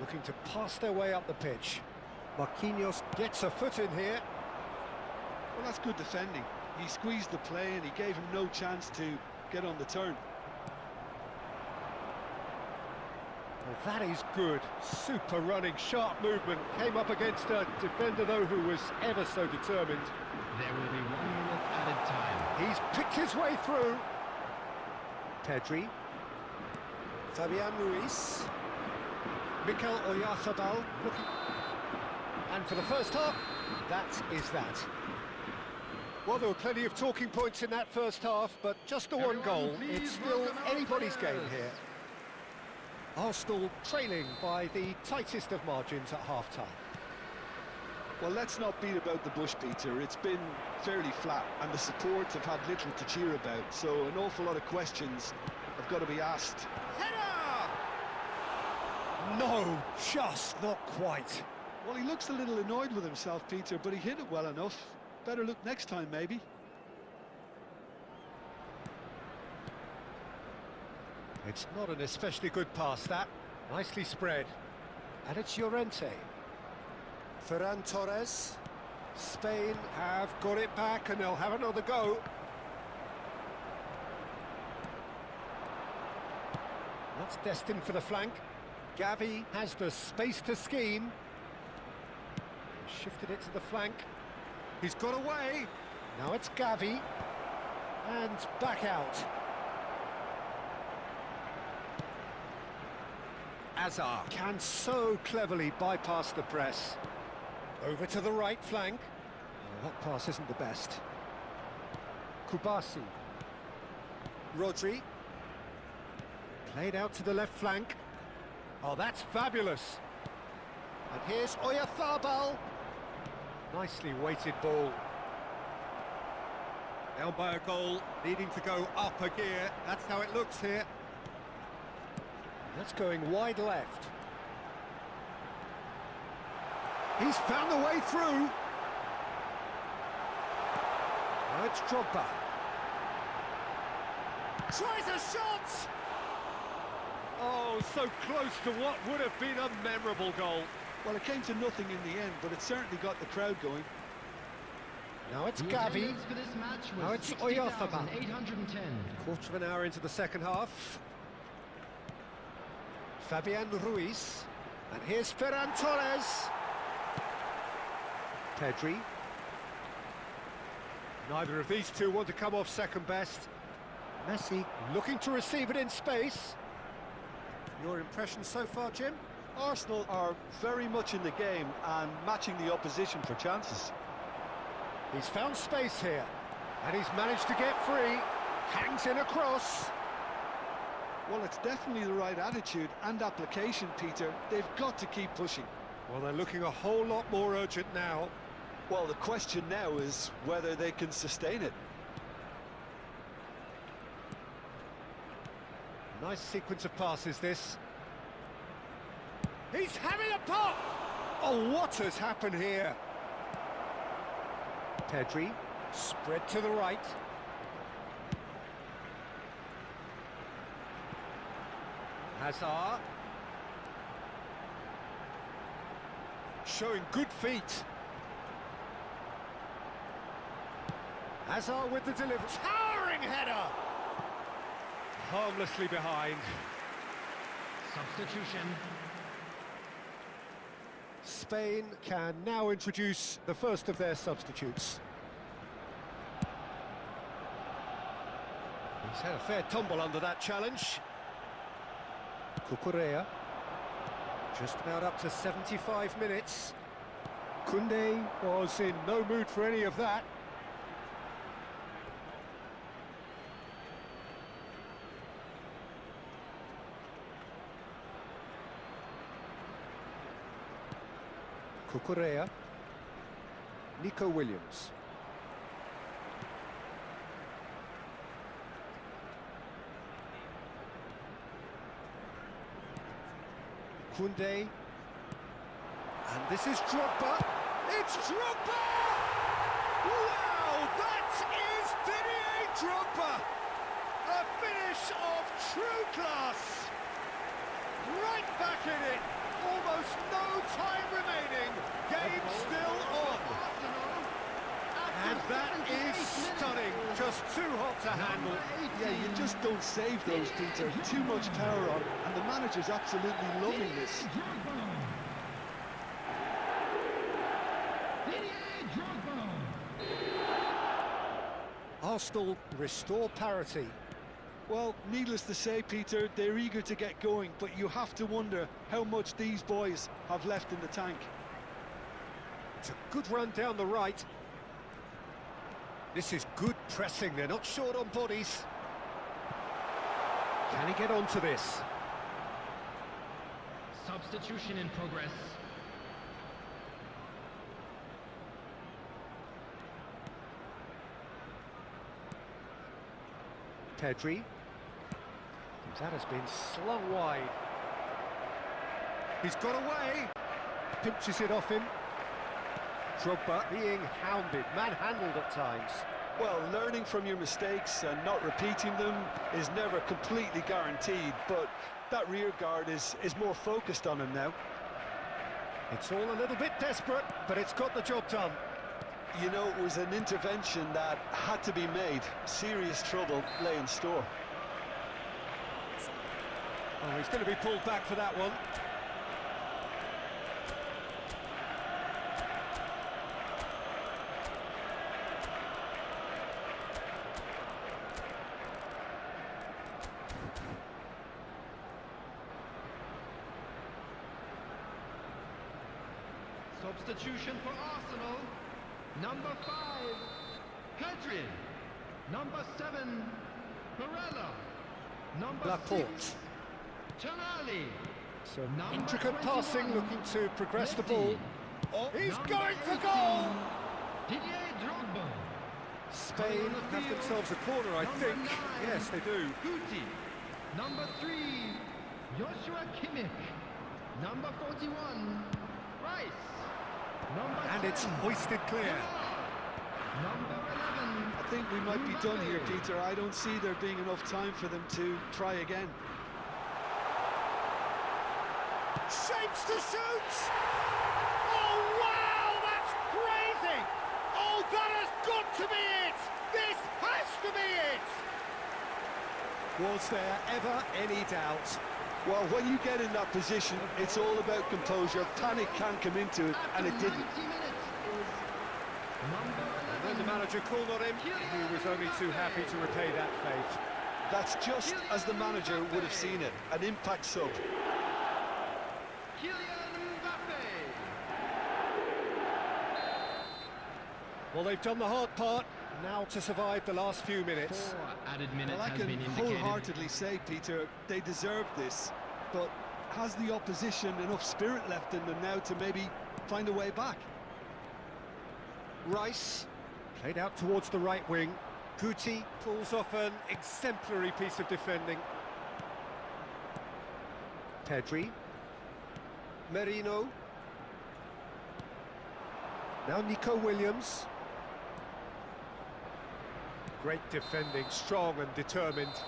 Looking to pass their way up the pitch. Marquinhos gets a foot in here. Well, that's good defending. He squeezed the play and he gave him no chance to get on the turn. Well, that is good. Super running, sharp movement. Came up against a defender, though, who was ever so determined. There will be 1 minute added time. He's picked his way through. Pedri. Fabian Ruiz. Mikel Oyarzabal looking. And for the first half, that is that. Well, there were plenty of talking points in that first half, but just the one goal. It's still anybody's game here. Arsenal trailing by the tightest of margins at half-time. Well, let's not beat about the bush, Peter. It's been fairly flat, and the supports have had little to cheer about, so an awful lot of questions have got to be asked. Header! No, just not quite. Well, he looks a little annoyed with himself, Peter, but he hit it well enough. Better look next time, maybe. It's not an especially good pass, that. Nicely spread. And it's Llorente. Ferran Torres. Spain have got it back, and they'll have another go. That's destined for the flank. Gavi has the space to scheme. Shifted it to the flank. He's got away. Now it's Gavi. And back out. Hazard can so cleverly bypass the press. Over to the right flank. Oh, that pass isn't the best. Kubasi. Rodri. Played out to the left flank. Oh, that's fabulous. And here's Oyarzabal. Nicely weighted ball. Down by a goal, needing to go up a gear. That's how it looks here. That's going wide left. He's found the way through. Now it's Drogba. Tries a shot! Oh, so close to what would have been a memorable goal. Well, it came to nothing in the end, but it certainly got the crowd going. Now it's Gavi. Now it's Oyarthaba. quarter of an hour into the second half. Fabian Ruiz. And here's Ferran Torres. Pedri. Neither of these two want to come off second best. Messi looking to receive it in space. Your impression so far, Jim? Arsenal are very much in the game and matching the opposition for chances. He's found space here, and he's managed to get free. Hangs in across. Well, it's definitely the right attitude and application, Peter. They've got to keep pushing. Well, they're looking a whole lot more urgent now. Well, the question now is whether they can sustain it. Nice sequence of passes, this. He's having a pop! Oh, what has happened here? Pedri, spread to the right. Hazard. Showing good feet. Hazard with the delivery. Towering header! Harmlessly behind. Substitution. Spain can now introduce the first of their substitutes. He's had a fair tumble under that challenge. Cucurella. Just about up to 75 minutes. Koundé was in no mood for any of that. Cucurella. Nico Williams. Koundé. And this is Drogba. It's Drogba! Wow, that is Didier Drogba! A finish of true class! Right back in it! Almost no time remaining. Game still on. And that is stunning. Just too hot to handle. Yeah, you just don't save those, Peter. Too much power on, and the manager's absolutely loving this. Arsenal restore parity. Well, needless to say, Peter, they're eager to get going, but you have to wonder how much these boys have left in the tank. It's a good run down the right. This is good pressing. They're not short on bodies. Can he get onto this? Substitution in progress. Pedri. That has been slung wide. He's got away. Pinches it off him. Drogba being hounded, manhandled at times. Well, learning from your mistakes and not repeating them is never completely guaranteed, but that rear guard is more focused on him now. It's all a little bit desperate, but it's got the job done. You know, it was an intervention that had to be made. Serious trouble lay in store. Oh, he's going to be pulled back for that one. Substitution for Arsenal. Number 5, Pedri. Number 7, Barella. Number Laporte. 6, Tonali. Some Number intricate passing, 21, looking to progress the Messi. ball. Oh, he's Number going for 18, goal! Didier Drogba. Spain have themselves a corner, I think. Yes, they do. Guti. Number 3, Joshua Kimmich. Number 41, Rice. Number And it's 10, hoisted clear. Number 11. I think we might be done here, Peter. I don't see there being enough time for them to try again. Shapes to shoot! Oh, wow, that's crazy! Oh, that has got to be it! This has to be it! Was there ever any doubt? Well, when you get in that position, it's all about composure. Panic can come into it, and it didn't. 90 minutes is number 11. And then the manager called on him. He was only too happy to repay that fate. That's just as the manager would have seen it, an impact sub. Well, they've done the hard part, now to survive the last few minutes. 4 added minutes Well, I has can been indicated. wholeheartedly say, Peter, they deserve this, but has the opposition enough spirit left in them now to maybe find a way back? Rice, played out towards the right wing. Guti pulls off an exemplary piece of defending. Pedri. Merino. Now Nico Williams. Great defending, strong and determined.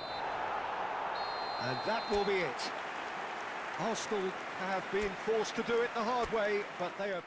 And that will be it. Arsenal have been forced to do it the hard way, but they have